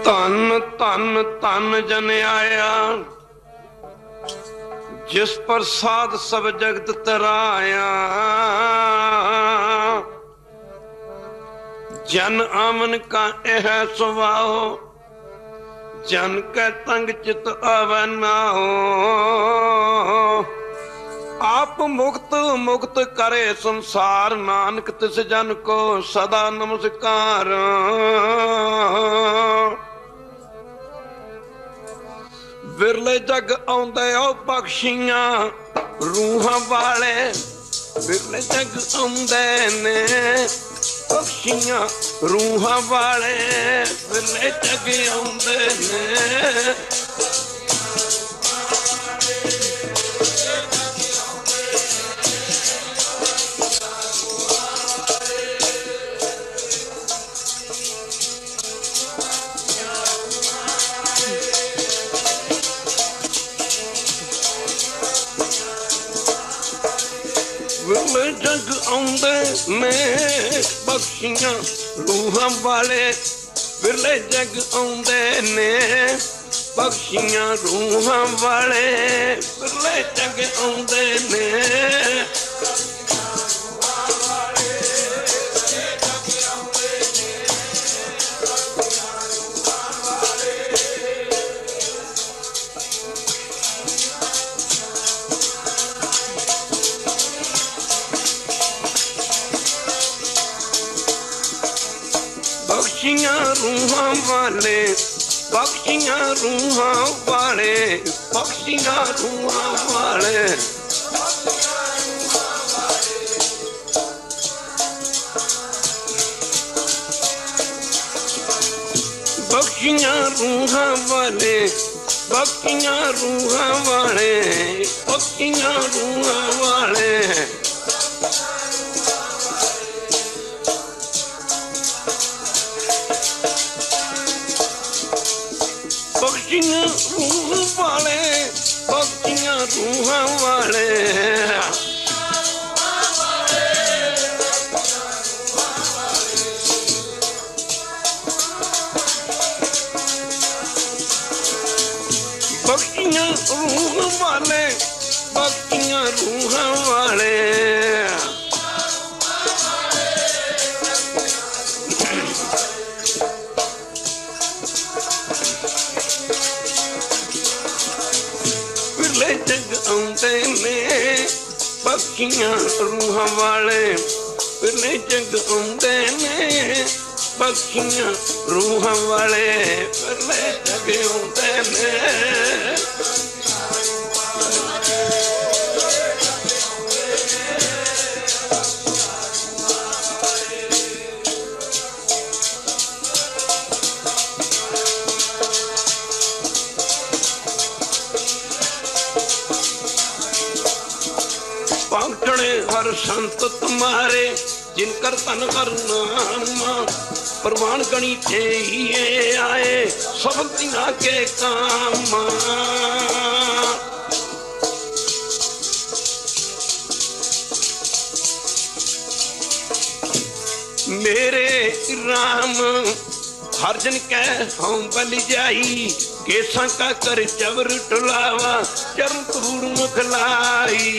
ਧਨ ਧਨ ਧਨ ਜਨ ਆਇਆ, जिस प्रसाद सब जगत तराया। जन आमन का यह स्वभाव, जन के तंग चित आवे नाओ। आप मुक्त मुक्त करे संसार, नानक तिस जन को सदा नमस्कार। विरले जग आउंदे ओ बख्शियां रूहां वाले, विरले जग आउंदे ने बख्शियां रूहां वाले, विरले जग आउंदे ने। विरले जग आउंदे ने बख्शियां रूहां वाले, विरले जग आउंदे ने बख्शियां रूहां वाले, विरले जग आउंदे ने। बख्शियां रूहां वाले, बख्शियां रूहां वाले, बख्शियां रूहां वाले। बख्शियां रूहां वाले, बख्शियां रूहां वाले, बख्शियां रूहां वाले। बख्शियां रूहां वाले, बख्शियां रूहां वाले। बख्शियां रूहां वाले, बख्शियां रूहां वाले। विरले जग आउंदे ने बख्शियां रूहां वाले, विरले जग आउंदे ने बख्शियां रूहां वाले, विरले जग आउंदे ने। पाखड़े हर संत तुम्हारे, जिनकर तन हर नाम। प्रवान गणी थे ही आए, सब तिना के काम। मेरे राम हर जन कह हम बल जाई, केसा का कर चवर टुलावा, चरण धूड़ मुखलाई।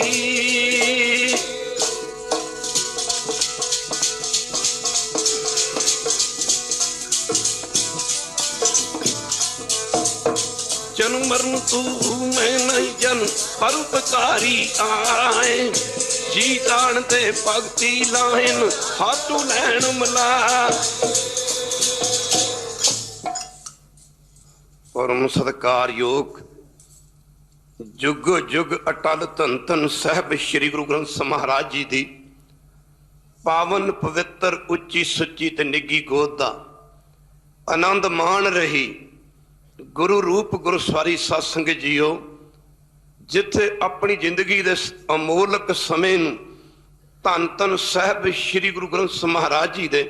जन्म मरण तू मैं नहीं जन, परोपकारी आए। जी दान ते भगती लाइन, हाथों लैन मिला। परम सत्कार योग जुग जुग अटल धन धन साहब श्री गुरु ग्रंथ ਸਾਹਿਬ महाराज जी दी पावन पवित्र उच्ची सुच्ची ते निगी गोद दा आनंद मान रही गुरु रूप गुरु सवारी सत्संग जीओ, जिथे अपनी जिंदगी दे अमोलक समय नूं धन धन साहब श्री गुरु ग्रंथ ਸਾਹਿਬ महाराज जी दे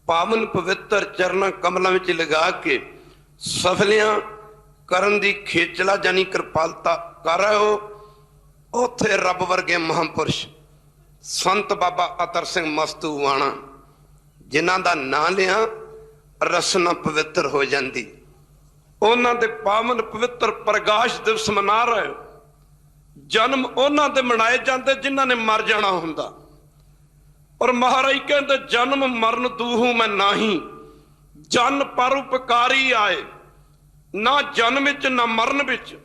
पावन पवित्र चरणा कमलों में लगा के सफलियां करन दी खेचला जानी कृपालता कर रहे हो। उथे रब वर्गे महापुरुष संत बाबा अतर सिंह मस्तूवाणा जिन्हां दा नां लिया ਰਸਨਾ ਪਵਿੱਤਰ ਹੋ ਜਾਂਦੀ। ਉਹਨਾਂ ਦੇ ਪਾਵਨ ਪਵਿੱਤਰ ਪ੍ਰਗਾਸ਼ ਦਿਵਸ ਮਨਾ ਰਹੇ ਹੋ। ਜਨਮ ਉਹਨਾਂ ਦੇ ਮਨਾਏ ਜਾਂਦੇ ਜਿਨ੍ਹਾਂ ਨੇ ਮਰ ਜਾਣਾ ਹੁੰਦਾ। ਪਰ ਮਹਾਰਾਜ ਕਹਿੰਦੇ ਜਨਮ ਮਰਨ ਦੂਹੂ ਮੈਂ ਨਾਹੀ, ਜਨ ਪਰ ਉਪਕਾਰੀ ਆਏ। ਨਾ ਜਨਮ ਵਿੱਚ ਨਾ ਮਰਨ ਵਿੱਚ,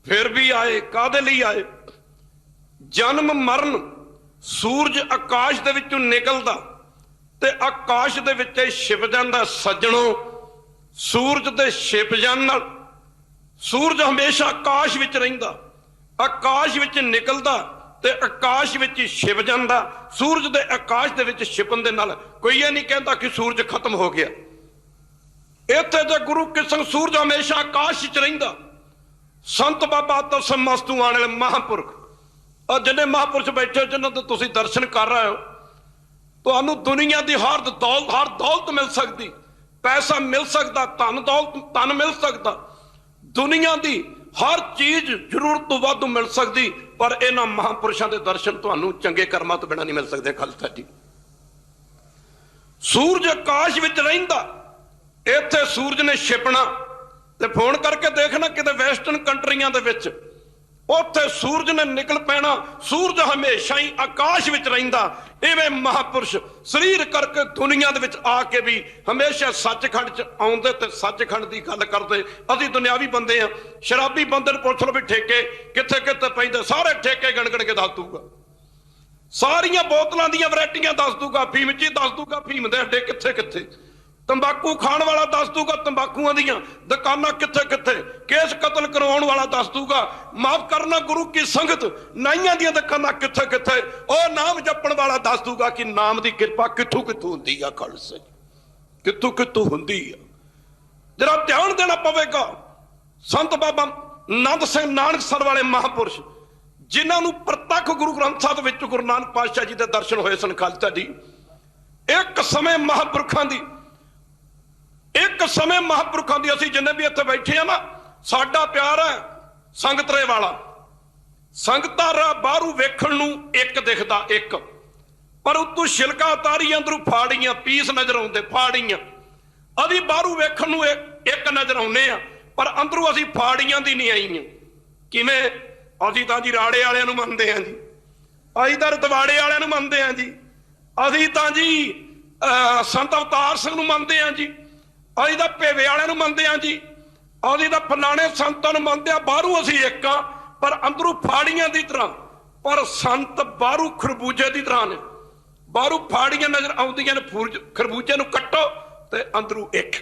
ਫਿਰ ਵੀ ਆਏ। ਕਾਹਦੇ ਲਈ ਆਏ? ਜਨਮ ਮਰਨ, ਸੂਰਜ ਆਕਾਸ਼ ਦੇ ਵਿੱਚੋਂ ਨਿਕਲਦਾ ਤੇ ਆਕਾਸ਼ ਦੇ ਵਿੱਚ ਛਿਪ ਜਾਂਦਾ। ਸੱਜਣੋ, ਸੂਰਜ ਦੇ ਛਿਪ ਜਾਣ ਨਾਲ, ਸੂਰਜ ਹਮੇਸ਼ਾ ਆਕਾਸ਼ ਵਿੱਚ ਰਹਿੰਦਾ, ਆਕਾਸ਼ ਵਿੱਚ ਨਿਕਲਦਾ ਤੇ ਆਕਾਸ਼ ਵਿੱਚ ਹੀ ਛਿਪ ਜਾਂਦਾ। ਸੂਰਜ ਦੇ ਆਕਾਸ਼ ਦੇ ਵਿੱਚ ਛਿਪਣ ਦੇ ਨਾਲ ਕੋਈ ਇਹ ਨਹੀਂ ਕਹਿੰਦਾ ਕਿ ਸੂਰਜ ਖਤਮ ਹੋ ਗਿਆ। ਇੱਥੇ ਜੇ ਗੁਰੂ ਕੀ ਸੰਗ ਸੂਰਜ ਹਮੇਸ਼ਾ ਆਕਾਸ਼ ਵਿੱਚ ਰਹਿੰਦਾ। ਸੰਤ ਬਾਬਾ ਅਤਰ ਸਿੰਘ ਮਸਤੂ ਆਣ ਵਾਲੇ ਮਹਾਂਪੁਰਖ, ਔਰ ਜਿੰਨੇ ਮਹਾਂਪੁਰਸ਼ ਬੈਠੇ ਜਿਨ੍ਹਾਂ ਦੇ ਤੁਸੀਂ ਦਰਸ਼ਨ ਕਰ ਰਹੇ ਹੋ, ਤੁਹਾਨੂੰ ਦੁਨੀਆ ਦੀ ਹਰ ਦੌਲਤ ਮਿਲ ਸਕਦੀ, ਪੈਸਾ ਮਿਲ ਸਕਦਾ, ਧਨ ਮਿਲ ਸਕਦਾ, ਦੁਨੀਆ ਦੀ ਹਰ ਚੀਜ਼ ਜ਼ਰੂਰਤ ਤੋਂ ਵੱਧ ਮਿਲ ਸਕਦੀ, ਪਰ ਇਹਨਾਂ ਮਹਾਂਪੁਰਸ਼ਾਂ ਦੇ ਦਰਸ਼ਨ ਤੁਹਾਨੂੰ ਚੰਗੇ ਕਰਮਾਂ ਤੋਂ ਬਿਨਾਂ ਨਹੀਂ ਮਿਲ ਸਕਦੇ। ਖਾਲਸਾ ਜੀ, ਸੂਰਜ ਆਕਾਸ਼ ਵਿੱਚ ਰਹਿੰਦਾ, ਇੱਥੇ ਸੂਰਜ ਨੇ ਛਿਪਣਾ ਤੇ ਫੋਨ ਕਰਕੇ ਦੇਖਣਾ ਕਿਤੇ ਵੈਸਟਰਨ ਕੰਟਰੀਆਂ ਦੇ ਵਿੱਚ, ਉੱਥੇ ਸੂਰਜ ਨੇ ਨਿਕਲ ਪੈਣਾ। ਸੂਰਜ ਹਮੇਸ਼ਾ ਹੀ ਆਕਾਸ਼ ਵਿੱਚ ਰਹਿੰਦਾ। ਇਵੇਂ ਮਹਾਂਪੁਰਸ਼ ਸਰੀਰ ਕਰਕੇ ਦੁਨੀਆ ਦੇ ਵਿੱਚ ਆ ਕੇ ਵੀ ਹਮੇਸ਼ਾ ਸੱਚਖੰਡ 'ਚ ਆਉਂਦੇ ਤੇ ਸੱਚਖੰਡ ਦੀ ਗੱਲ ਕਰਦੇ। ਅਸੀਂ ਦੁਨਿਆਵੀ ਬੰਦੇ ਆ। ਸ਼ਰਾਬੀ ਬੰਦੇ ਨੂੰ ਪੁੱਛ ਲਓ ਵੀ ਠੇਕੇ ਕਿੱਥੇ ਕਿੱਥੇ ਪੈਂਦੇ, ਸਾਰੇ ਠੇਕੇ ਗਣ ਕੇ ਦੱਸ ਦੂਗਾ। ਸਾਰੀਆਂ ਬੋਤਲਾਂ ਦੀਆਂ ਵੈਰਾਈਟੀਆਂ ਦੱਸ ਦੂਗਾ। ਫੀਮ 'ਚ ਦੱਸ ਦੂਗਾ ਫੀਮ ਦੇ ਅੱਡੇ ਕਿੱਥੇ ਕਿੱਥੇ। ਤੰਬਾਕੂ ਖਾਣ ਵਾਲਾ ਦੱਸ ਦੂਗਾ ਤੰਬਾਕੂਆਂ ਦੀਆਂ ਦੁਕਾਨਾਂ ਕਿੱਥੇ ਕਿੱਥੇ। ਕੇਸ ਕਤਲ ਕਰਵਾਉਣ ਵਾਲਾ ਦੱਸ ਦੂਗਾ। ਮਾਫ ਕਰਨਾ ਗੁਰੂ ਕੀ ਸੰਗਤ, ਨਾਈਆਂ ਦੀਆਂ ਦੁਕਾਨਾਂ ਕਿੱਥੇ ਕਿੱਥੇ। ਉਹ ਨਾਮ ਜਪਣ ਵਾਲਾ ਦੱਸ ਦੂਗਾ ਕਿ ਨਾਮ ਦੀ ਕਿਰਪਾ ਕਿੱਥੋਂ ਕਿੱਥੋਂ ਹੁੰਦੀ ਆ। ਖਾਲਸਾ ਕਿੱਥੋਂ ਕਿੱਥੋਂ ਹੁੰਦੀ ਆ। ਜਰਾ ਧਿਆਨ ਦੇਣਾ ਪਵੇਗਾ। ਸੰਤ ਬਾਬਾ ਨੰਦ ਸਿੰਘ ਨਾਨਕਸਰ ਵਾਲੇ ਮਹਾਂਪੁਰਸ਼, ਜਿਨ੍ਹਾਂ ਨੂੰ ਪ੍ਰਤੱਖ ਗੁਰੂ ਗ੍ਰੰਥ ਸਾਹਿਬ ਵਿੱਚ ਗੁਰੂ ਨਾਨਕ ਪਾਤਸ਼ਾਹ ਜੀ ਦੇ ਦਰਸ਼ਨ ਹੋਏ ਸਨ। ਖਾਲਸਾ ਜੀ, ਇੱਕ ਸਮੇਂ ਮਹਾਂਪੁਰਖਾਂ ਦੀ, ਅਸੀਂ ਜਿੰਨੇ ਵੀ ਇੱਥੇ ਬੈਠੇ ਆ ਨਾ, ਸਾਡਾ ਪਿਆਰ ਹੈ ਸੰਗਤਰੇ ਵਾਲਾ। ਸੰਗਤਾਂ ਬਾਹਰੋਂ ਵੇਖਣ ਨੂੰ ਇੱਕ ਦਿਖਦਾ ਇੱਕ, ਪਰ ਉਤੋਂ ਛਿਲਕਾ ਉਤਾਰੀ ਅੰਦਰੋਂ ਫਾੜੀਆਂ ਪੀਸ ਨਜ਼ਰ ਆਉਂਦੇ। ਫਾੜੀਆਂ ਅਸੀਂ ਬਾਹਰੋਂ ਵੇਖਣ ਨੂੰ ਇੱਕ ਨਜ਼ਰ ਆਉਂਦੇ ਆ, ਪਰ ਅੰਦਰੋਂ ਅਸੀਂ ਫਾੜੀਆਂ ਦੀ ਨਹੀਂ ਆਈਆਂ। ਕਿਵੇਂ? ਅਸੀਂ ਤਾਂ ਜੀ ਰਾੜੇ ਵਾਲਿਆਂ ਨੂੰ ਮੰਨਦੇ ਹਾਂ ਜੀ, ਅਸੀਂ ਤਾਂ ਰਤਵਾੜੇ ਵਾਲਿਆਂ ਨੂੰ ਮੰਨਦੇ ਹਾਂ ਜੀ, ਅਸੀਂ ਤਾਂ ਜੀ ਸੰਤ ਅਵਤਾਰ ਸਿੰਘ ਨੂੰ ਮੰਨਦੇ ਹਾਂ ਜੀ, ਅਸੀਂ ਤਾਂ ਭੇਵੇ ਵਾਲਿਆਂ ਨੂੰ ਮੰਨਦੇ ਹਾਂ ਜੀ, ਅਸੀਂ ਤਾਂ ਫਲਾਣੇ ਸੰਤਾਂ ਨੂੰ ਮੰਨਦੇ ਹਾਂ। ਬਾਹਰੋਂ ਅਸੀਂ ਇੱਕ ਆ, ਪਰ ਅੰਦਰੋਂ ਫਾੜੀਆਂ ਦੀ ਤਰ੍ਹਾਂ। ਪਰ ਸੰਤ ਬਾਹਰੋਂ ਖਰਬੂਜੇ ਦੀ ਤਰ੍ਹਾਂ ਨੇ। ਬਾਹਰੋਂ ਫਾੜੀਆਂ ਨਜ਼ਰ ਆਉਂਦੀਆਂ ਨੇ, ਖਰਬੂਜੇ ਨੂੰ ਕੱਟੋ ਤੇ ਅੰਦਰੋਂ ਇੱਕ।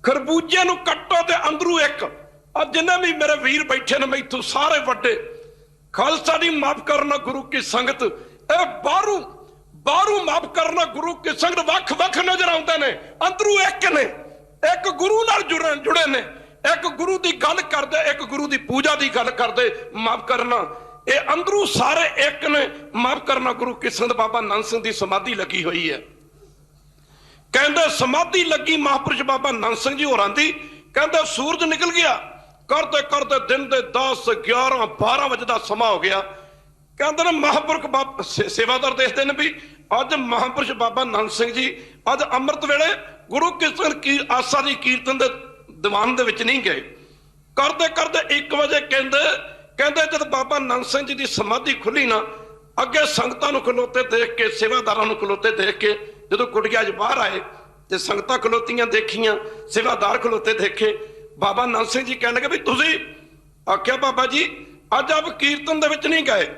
ਖਰਬੂਜੇ ਨੂੰ ਕੱਟੋ ਤੇ ਅੰਦਰੋਂ ਇੱਕ। ਆ ਜਿੰਨੇ ਵੀ ਮੇਰੇ ਵੀਰ ਬੈਠੇ ਨੇ ਮੈਥੋਂ ਸਾਰੇ ਵੱਡੇ, ਖਾਲਸਾ ਦੀ ਮਾਫ ਕਰਨਾ ਗੁਰੂ ਕੀ ਸੰਗਤ, ਇਹ ਬਾਹਰੋਂ ਮਾਫ ਕਰਨਾ ਗੁਰੂ ਕੀ ਸੰਗਤ ਵੱਖ ਵੱਖ ਨਜ਼ਰ ਆਉਂਦੇ ਨੇ, ਅੰਦਰੋਂ ਇੱਕ ਨੇ। ਇੱਕ ਗੁਰੂ ਨਾਲ ਜੁੜੇ ਨੇ, ਇੱਕ ਗੁਰੂ ਦੀ ਗੱਲ ਕਰਦੇ, ਇੱਕ ਗੁਰੂ ਦੀ ਪੂਜਾ ਦੀ ਗੱਲ ਕਰਦੇ। ਮਾਫ ਕਰਨਾ ਇਹ ਅੰਦਰੋਂ ਸਾਰੇ ਇੱਕ ਨੇ। ਮਾਫ ਕਰਨਾ ਗੁਰੂ ਕੀ ਸੰਗਤ, ਬਾਬਾ ਨੰਦ ਸਿੰਘ ਦੀ ਸਮਾਧੀ ਲੱਗੀ ਹੋਈ ਹੈ। ਕਹਿੰਦੇ ਸਮਾਧੀ ਲੱਗੀ ਮਹਾਂਪੁਰਸ਼ ਬਾਬਾ ਨੰਦ ਸਿੰਘ ਜੀ ਹੋਰਾਂ ਦੀ। ਕਹਿੰਦੇ ਸੂਰਜ ਨਿਕਲ ਗਿਆ, ਕਰਦੇ ਕਰਦੇ ਦਿਨ ਦੇ 10 11 12 ਵਜੇ ਦਾ ਸਮਾਂ ਹੋ ਗਿਆ। ਕਹਿੰਦੇ ਨੇ ਮਹਾਂਪੁਰਖ ਸੇਵਾਦਾਰ ਦੇਖਦੇ ਨੇ ਵੀ ਅੱਜ ਮਹਾਂਪੁਰਸ਼ ਬਾਬਾ ਨੰਦ ਸਿੰਘ ਜੀ ਅੱਜ ਅੰਮ੍ਰਿਤ ਵੇਲੇ ਗੁਰੂ ਕੀ ਸੰਗਤ ਆਸਾ ਦੀ ਕੀਰਤਨ ਦੇ ਦੀਵਾਨ ਦੇ ਵਿੱਚ ਨਹੀਂ ਗਏ। ਕਰਦੇ ਕਰਦੇ 1 ਵਜੇ ਕਹਿੰਦੇ ਜਦ ਬਾਬਾ ਨੰਦ ਸਿੰਘ ਜੀ ਦੀ ਸਮਾਧੀ ਖੁੱਲੀ ਨਾ, ਅੱਗੇ ਸੰਗਤਾਂ ਨੂੰ ਖਲੋਤੇ ਦੇਖ ਕੇ, ਸੇਵਾਦਾਰਾਂ ਨੂੰ ਖਲੋਤੇ ਦੇਖ ਕੇ, ਜਦੋਂ ਕੁੜੀਆਂ 'ਚ ਬਾਹਰ ਆਏ ਤੇ ਸੰਗਤਾਂ ਖਲੋਤੀਆਂ ਦੇਖੀਆਂ, ਸੇਵਾਦਾਰ ਖਲੋਤੇ ਦੇਖੇ, ਬਾਬਾ ਨੰਦ ਸਿੰਘ ਜੀ ਕਹਿਣ ਲੱਗੇ ਵੀ ਤੁਸੀਂ ਆਖਿਆ ਬਾਬਾ ਜੀ ਅੱਜ ਆਪ ਕੀਰਤਨ ਦੇ ਵਿੱਚ ਨਹੀਂ ਗਏ।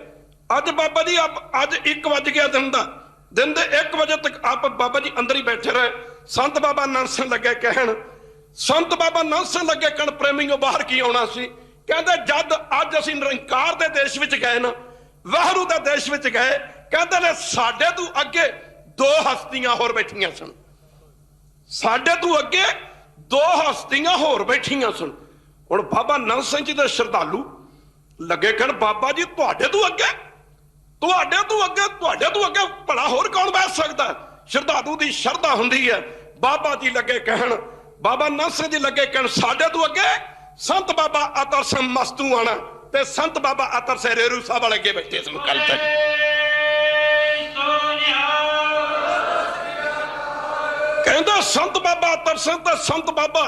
ਅੱਜ ਬਾਬਾ ਜੀ ਅੱਜ 1 ਵਜ ਗਿਆ ਦਿਨ ਦੇ 1 ਵਜੇ ਤੱਕ ਆਪ ਬਾਬਾ ਜੀ ਅੰਦਰ ਹੀ ਬੈਠੇ ਰਹੇ। ਸੰਤ ਬਾਬਾ ਨੰਦ ਸਿੰਘ ਲੱਗੇ ਕਹਿਣ, ਪ੍ਰੇਮੀਓ ਬਾਹਰ ਕੀ ਆਉਣਾ ਸੀ। ਕਹਿੰਦੇ ਜਦ ਅੱਜ ਅਸੀਂ ਨਿਰੰਕਾਰ ਦੇ ਦੇਸ਼ ਵਿੱਚ ਗਏ ਨਾ, ਵਾਹਿਗੁਰੂ ਦੇ ਦੇਸ਼ ਵਿੱਚ ਗਏ, ਕਹਿੰਦੇ ਨੇ ਸਾਡੇ ਤੋਂ ਅੱਗੇ 2 ਹਸਤੀਆਂ ਹੋਰ ਬੈਠੀਆਂ ਸਨ। ਸਾਡੇ ਤੋਂ ਅੱਗੇ 2 ਹਸਤੀਆਂ ਹੋਰ ਬੈਠੀਆਂ ਸਨ। ਹੁਣ ਬਾਬਾ ਨੰਦ ਸਿੰਘ ਜੀ ਦੇ ਸ਼ਰਧਾਲੂ ਲੱਗੇ ਕਹਿਣ ਬਾਬਾ ਜੀ ਤੁਹਾਡੇ ਤੋਂ ਅੱਗੇ ਭਲਾ ਹੋਰ ਕੌਣ ਬੈਠ ਸਕਦਾ। ਸ਼ਰਧਾਲੂ ਦੀ ਸ਼ਰਧਾ ਹੁੰਦੀ ਹੈ। ਬਾਬਾ ਜੀ ਲੱਗੇ ਕਹਿਣ, ਬਾਬਾ ਨੰਦ ਸਿੰਘ ਜੀ ਲੱਗੇ ਕਹਿਣ ਸਾਡੇ ਤੋਂ ਅੱਗੇ ਸੰਤ ਬਾਬਾ ਅਤਰ ਸਿੰਘ ਮਸਤੂ ਆਣਾ ਤੇ ਸੰਤ ਬਾਬਾ ਅਤਰ ਸਿੰਘ ਰੇਰੂ ਸਾਹਿਬ ਵਾਲੇ ਅੱਗੇ ਬੈਠੇ ਸਨ। ਕੱਲ ਤੱਕ कहते संत बाबा अतर सिंह ते संत बाबा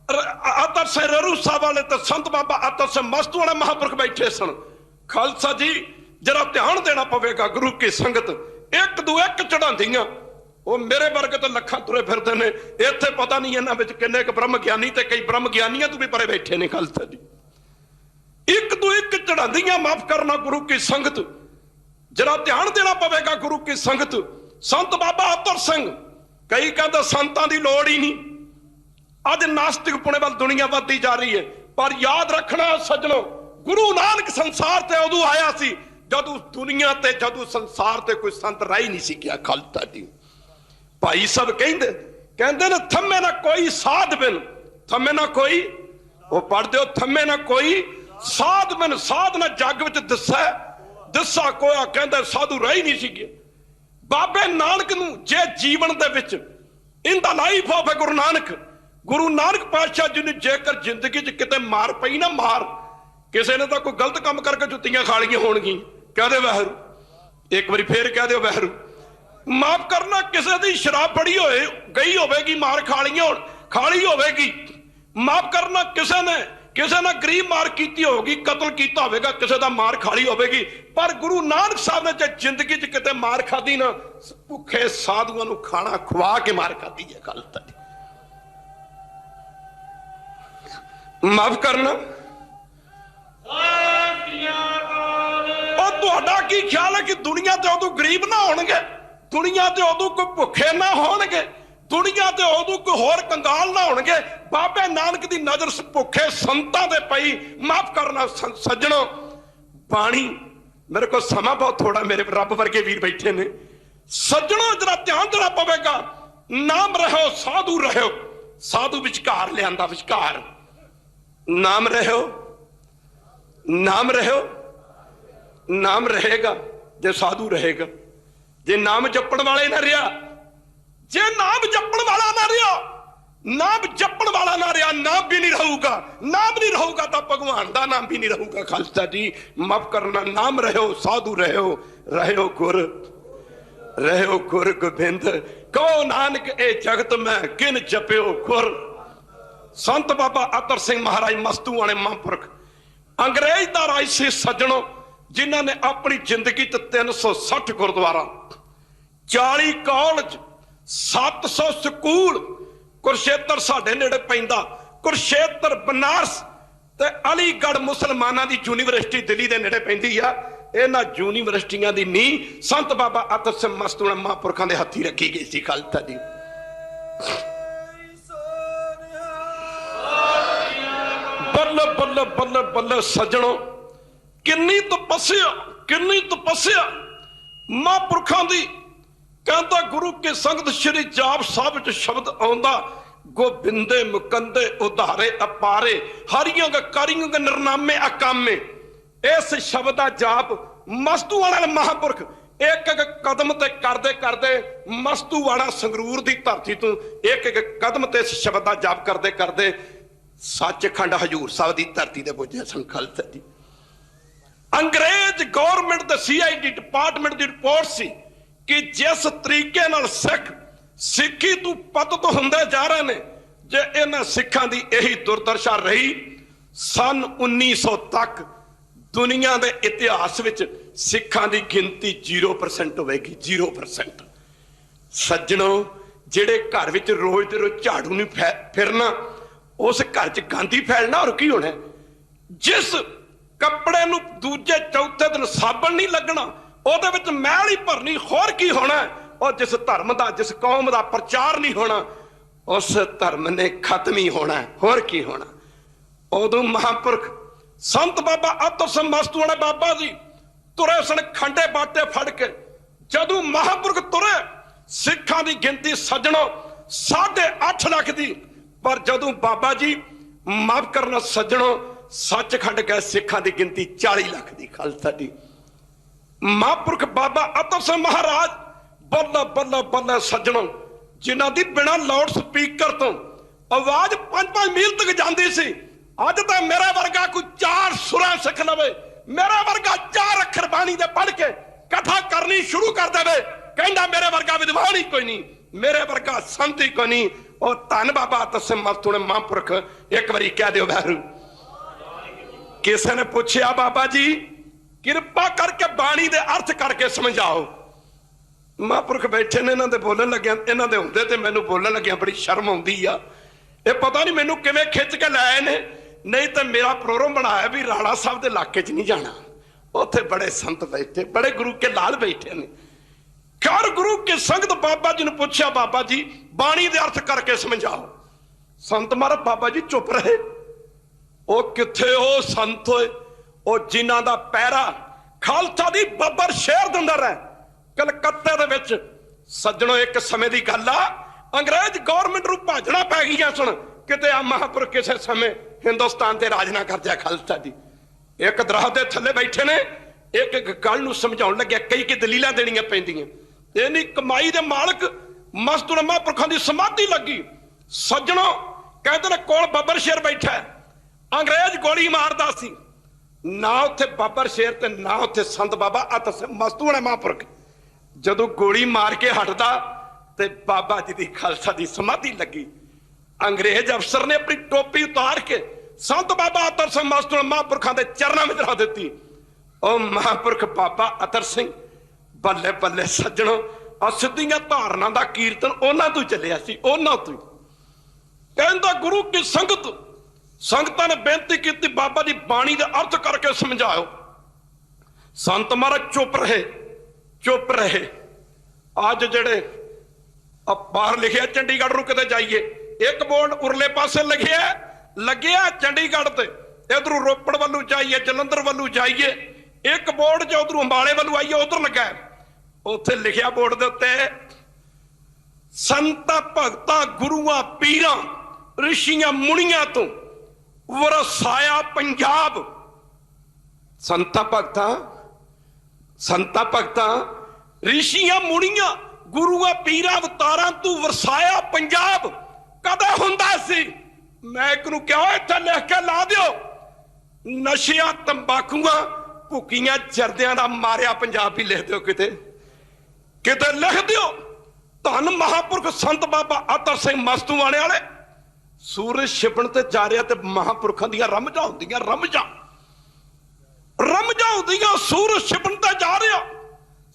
अतर सिंह ररू साहब वाले ते संत बाबा अतर सिंह मस्तू वाले महापुरख बैठे सन। खालसा जी जरा ध्यान देना पवेगा, गुरु की संगत एक दू एक चढ़ांदियां, वो मेरे वर्गे तो लखां तुरे फिरदे ने, इत्थे पता नहीं इन्हां विच किन्ने क ब्रह्म ज्ञानी ते कई ब्रह्म ज्ञानियां तो भी परे बैठे ने। खालसा जी एक दू एक चढ़ांदियां, माफ करना गुरु की संगत, जरा ध्यान देना पवेगा गुरु की संगत। संत बाबा अतर सिंह, कई कहते संतां दी लोड़ ही नहीं, अज नास्तिक पुणे वाल दुनिया बढ़ती जा रही है, पर याद रखना सज्जनों, गुरु नानक संसार ते उदों आया सी जदों दुनिया ते जदों संसार ते कोई संत रह ही नहीं सी गया। खालसा जी भाई सब कहते कहते ने थमे ना कोई साध बिन, थमे ना कोई, वो पढ़ते हो थमे ना कोई साध बिन, साध ना जग विच दिसा दिसा कोया, कहते साधु रह ही नहीं सी गया। बाबे नानक नूं जे जीवन दे विच in the life of Guru Nanak पातशाह जी ने जेकर जिंदगी च किते मार पई ना, मार किसी ने तो कोई गलत काम करके जुत्तियां खा लियां होणगी, कह दे वाहिगुरू, एक बारी फिर कह दो वाहिगुरू। माफ करना किसी दी शराब फड़ी होए गई होवेगी, मार खाली होवेगी, माफ करना किसी ने गरीब मार की होगी, कतल किया होगा, किसी का मार खाली होगी, पर गुरु नानक साहब ने जो जिंदगी च किते मार खाधी ना, भुखे साधुओं को खाना खुआ के मार खाधी है। गल माफ करना, तुहाडा की ख्याल है कि दुनिया ते उदों गरीब ना होणगे, दुनिया ते उदों कोई भुखे ना होणगे, दुनिया ते उदों कोई होर कंगाल ना होणगे, बाबे नानक दी नजर भुखे संतां दे पई। माफ करना सज्जणों, बाणी मेरे को समा बहुत थोड़ा, मेरे रब वर्गे वीर बैठे ने, सज्जणों जरा ध्यान देना पवेगा। नाम रहो साधु रहो, साधु विचकार लियांदा, विचकार नाम रहो, नाम रहो, नाम रहेगा जे साधु रहेगा, जे नाम जपण वाले ना रहा, जे नाम जपण वाला ना रहा, नाम जपण वाला ना रहा, नाम भी नहीं रहूगा, नाम नहीं रहूगा तो भगवान का नाम भी नहीं रहूगा। खालसा जी माफ करना, नाम रहो साधु रहो गुर गोबिंद, कहो नानक ए जगत में किन जपियो गुर। संत बाबा अतर सिंह महाराज मस्तू वाले महापुरख अंग्रेज का राज से सज्जणों, जिन्हों ने अपनी जिंदगी 360 गुरुद्वारा, 40 कॉलेज, 700 स्कूल, कुरुक्षेत्र साडे नेड़े पैंदा, कुरुक्षेत्र बनारस ते अलीगढ़ मुसलमाना दी यूनिवर्सिटी दिल्ली दे नेड़े पैंदी आ। इन्हां यूनिवर्सिटियां दी नींह संत बाबा अतर सिंह मस्तू महापुरखां दे हत्थी रखी गई सी। खालसा जी बल्ले बल्ले बल्ले बल्ले सज्जणों, किन्नी तपस्या महापुरखां दी। कहता गुरु के संगत श्री जाप साहब च शब्द आउंदा, गोबिंदे मुकंदे उधारे अपारे हरियां कारियां नरनामे अकामे। इस शब्द का जाप मस्तू वाला महापुरख एक एक कदम ते करदे करदे, मस्तू वाला संगरूर की धरती तो एक एक कदम ते इस शब्द का जाप करदे करदे सचखंड हजूर साहब की धरती ते पुजे सन। खालसा जी अंग्रेज गवर्नमेंट द CID डिपार्टमेंट की रिपोर्ट सी कि जिस तरीके नाल सिक्खी तू पतत हुंदे जा रहे ने, जे इन्हां सिखां दी यही दुर्दशा रही, सन 1900 तक दुनिया के इतिहास विच सिखां दी गिनती 0% होगी, 0%। सज्जणों जेड़े घर विच रोज दे रोज झाड़ू नहीं फिरना, उस घर च गांधी फैलना और की होना। जिस कपड़े नूं दूजे चौथे दिन साबण नहीं लगना, ਉਹਦੇ ਵਿੱਚ मैल ही भरनी, होर की होना। और जिस धर्म का जिस कौम का प्रचार नहीं होना, उस धर्म ने खत्म ही होना, होर की होना। उदों महापुरख संत बाबा अतर सिंह मस्तू वाले बाबा जी तुरे सन खंडे बाटे फड़ के। जदों महापुरख तुरे सिखां की गिनती सज्जणों 8.5 लाख की, पर जदों बाबा जी माफ करना सज्जणों सचखंड गए सिखां की गिनती 40 लाख की। खालसा जी महापुरख बाबा अतर सिंह महाराज बल्ला बल्ला बल्ला सज्जणों, जिन्हां दी बिना लाउड स्पीकर तो आवाज 5-5 मील तक जाती सी। अज तो मेरा वर्गा कोई 4 सुरां सिख लवे, मेरा वर्गा 4 अखर बाणी दे पढ़ के कथा करनी शुरू कर देवे, कहंदा मेरे वर्गा विद्वान ही कोई नहीं। मेरे वर्गा संत ही को नहीं। और धन बाबा अतर सिंह मस्तूणे महापुरख। एक बारी कह दियो वैरू। किसी ने पूछा बाबा जी किरपा करके बाणी दे अर्थ करके समझाओ। महापुरख बैठे ने, इन्हां दे बोलन लग्या, इन्हां दे हुंदे ते मैनूं बोलन लग्या बड़ी शर्म आउंदी आ। ये पता नहीं मैनूं किवें खिच के लाए ने, नहीं तो मेरा प्रोग्राम बनाया भी राणा साहब के इलाके च नहीं जाना। उत्थे बड़े संत बैठे, बड़े गुरु के लाल बैठे ने। खैर गुरु के संगत बाबा जी ने पूछा बाबा जी बाणी दे अर्थ करके समझाओ। संत महाराज बाबा जी चुप रहे। ओ किथे ओ संत होए ओ जिन्हां दा पैरा खालसा दी बब्बर शहर दे अंदर है कलकत्ते दे विच। सज्जणों एक समय दी गल आ, अंग्रेज गौरमेंट नूं भाजना पै गईयां सन किते आ महापुरख किसे समय हिंदुस्तान ते राज ना कर दिया खालसा दी। एक दरख्त दे थल्ले बैठे ने, एक एक गल नूं समझाउण लग्या, कई कई दलीलां देणीआं पैंदियां। इन्नी कमाई दे मालक मस्तूण महापुरखां दी समाधि लगी। सज्जणों कहते ने कोल बब्बर शेर बैठा है, अंग्रेज गोली मारदा सी, ना उत्थे बब्बर शेर ते ना उत्थे संत बाबा अतर सिंह मस्तूण महापुरख। जदों गोली मार के हटदा ते बाबा जी दी खालसा दी समाधि लगी। अंग्रेज अफसर ने अपनी टोपी उतार के संत बाबा अतर सिंह मस्तूण महापुरखां दे चरनां विच रख दित्ती। ओ महापुरख बाबा अतर सिंह बल्ले बल्ले सज्जणों असिद्धियां धारना दा कीर्तन उन्हां तों चलिया सी, उन्हां तों। कहंदा गुरु की संगत संगतां ने बेनती की बाबा जी बाणी दे अर्थ करके समझाओ। संत महाराज चुप रहे, चुप रहे। अज जेड़े बाहर लिखिया चंडीगढ़ नूं किते जाइए, एक बोर्ड उरले पासे लिखिया लग्या चंडीगढ़ ते, इधरों रोपड़ वालू जाइए जलंधर वालू जाइए, एक बोर्ड जो उधरों अंबाले वालू आइए उधर लगा, उत्थे लिखिया बोर्ड दे उत्ते संतां भगतां गुरुआं पीरां ऋषियां मुनियां तो वरसाया पंजाब। संतां भगतां ऋषियां मुनियां गुरुआं पीरां अवतारां तू वरसाया पंजाब कदे हुंदा सी। मैं एक नूं क्या इत्थे लिख के ला दिओ, नशियां तंबाकूआं भुक्कियां जरदियां दा मारिया पंजाब भी लिख दिओ, किते किते लिख दिओ। धन महापुरख संत बाबा अतर सिंह मस्तूआणे वाले सूरज छिपण ते जा रहा ते महापुरखां दियां रमजां हुंदियां, रमजां हुंदियां, सूरज छिपण ते जा रहा।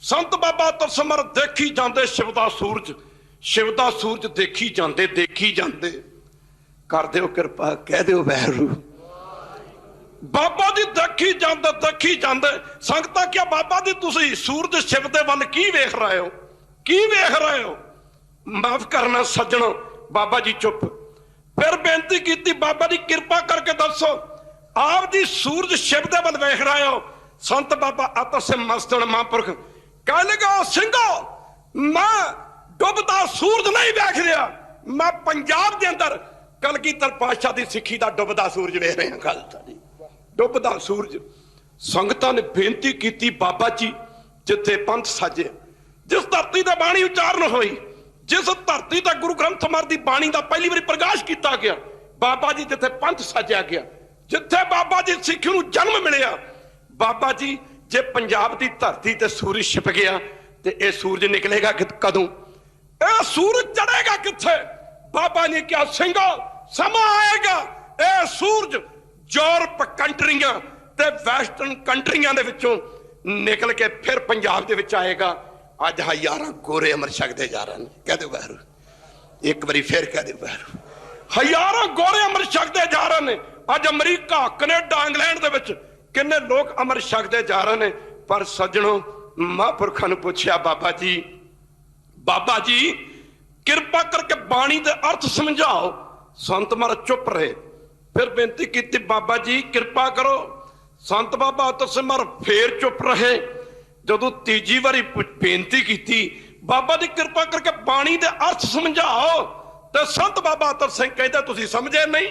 संत बाबा अतर सिंह देखी जांदे शिव दा सूरज देखी जांदे। कर दिओ किरपा, कह दिओ वैरू। बाबा जी देखी जांदे। संगतां क्या बाबा जी तुसीं सूरज शिव दे वल की वेख रहे हो, की वेख रहे हो? माफ करना सज्जणों, बाबा जी चुप। फिर बेनती की बाबा जी किरपा करके दसो आप जी सूरज शिव दे वल वेख रहे हो? संत बाबा अतर सिंह मस्तूण महापुरख कह लगा ਸਿੰਘੋ मैं डुबदा सूरज नहीं वेख रहा, मैं पंजाब के अंदर कलगीधर पातशाह की सिੱਖੀ का डुबदा सूरज वेख रहा। खालसा जी डुबदा सूरज। संगतां ने बेनती की बाबा जी जिथे पंथ साजे, जिस धरती ते बाणी उचारण हुई, जिस धरती ते गुरु ग्रंथ ਸਾਹਿਬ ਦੀ बाणी का पहली बार प्रकाश किया गया, बाबा जी जिथे पंथ साजिया गया, जिथे बाबा जी सिੱਖੀ ਨੂੰ जन्म मिलिया, बाबा जी जे पंजाब की धरती ते सूरज छिप गया तो यह सूरज निकलेगा कदों? यह सूरज चढ़ेगा किथे? बाबा ने क्या ਸਿੰਘੋ समा आएगा यह सूरज यूरोप कंट्रियां ते वैसटर्न कंट्रियां दे विचों निकल के फिर पंजाब दे विच आएगा। अज हजारां गोरे अमर छकदे जा रहे हैं। कह दो वैरू, एक बारी फिर कह दो वैरू। हजारां गोरे अमर छकदे जा रहे हैं। अज अमरीका कनेडा इंग्लैंड दे विच किन्ने लोग अमर छकदे जा रहे हैं। पर सज्जणों महापुरखां नूं पुछया बाबा जी किरपा करके बाणी दे अर्थ समझाओ। संत महाराज चुप रहे। फिर बेनती की बाबा जी किरपा करो। संत बाबा अतर सिंह महाराज फिर चुप रहे। जदों तीजी बारी बेनती की बाबा जी किरपा करके बाणी दे अर्थ समझाओ, तो संत बाबा अतर सिंह कहते तुसीं समझे नहीं।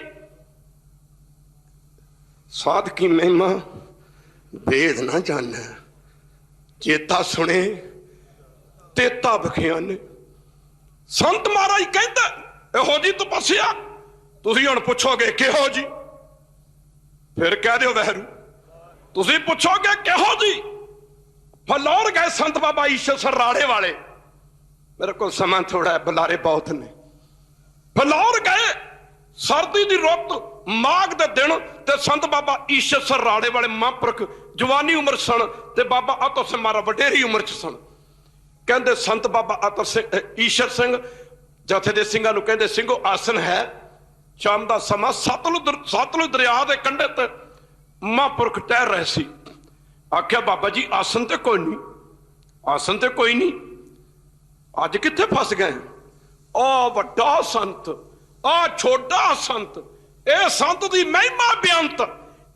साध की महिमा वेद ना जाने, चेता सुने तेता बखियाने। संत महाराज कहते इहो जी तपस्या तुसीं हुण पुछोगे किहो जी? फिर कह दिओ वैरू, तुसीं पुछोगे किहो जी? फलौर गए संत बाबा ईश्वर राणे वाले, मेरे को समा थोड़ा है, बुलारे बहुत ने। फिलौर गए, सर्दी की रुत, माघ के दिन, ते संत बाबा ईश्वर सर राड़े वाले महापुरख जवानी उम्र सन, ते बाबा अतर सिंह महाराज वडेरी उम्र च सन। कहते संत बाबा अतर सिंह ईश्वर सिंह जथे दे सिंघां नूं कहंदे सिंघो आसन है, शाम का समा सतलुज दरिया के कंढे ते महापुरख ठहर रहे सी। आख्या बाबा जी आसन ते कोई नहीं, आसन ते कोई नहीं, अज कित्थे फस गए? आ वड्डा संत, आ छोटा संत, ए संत दी महिमा बेअंत,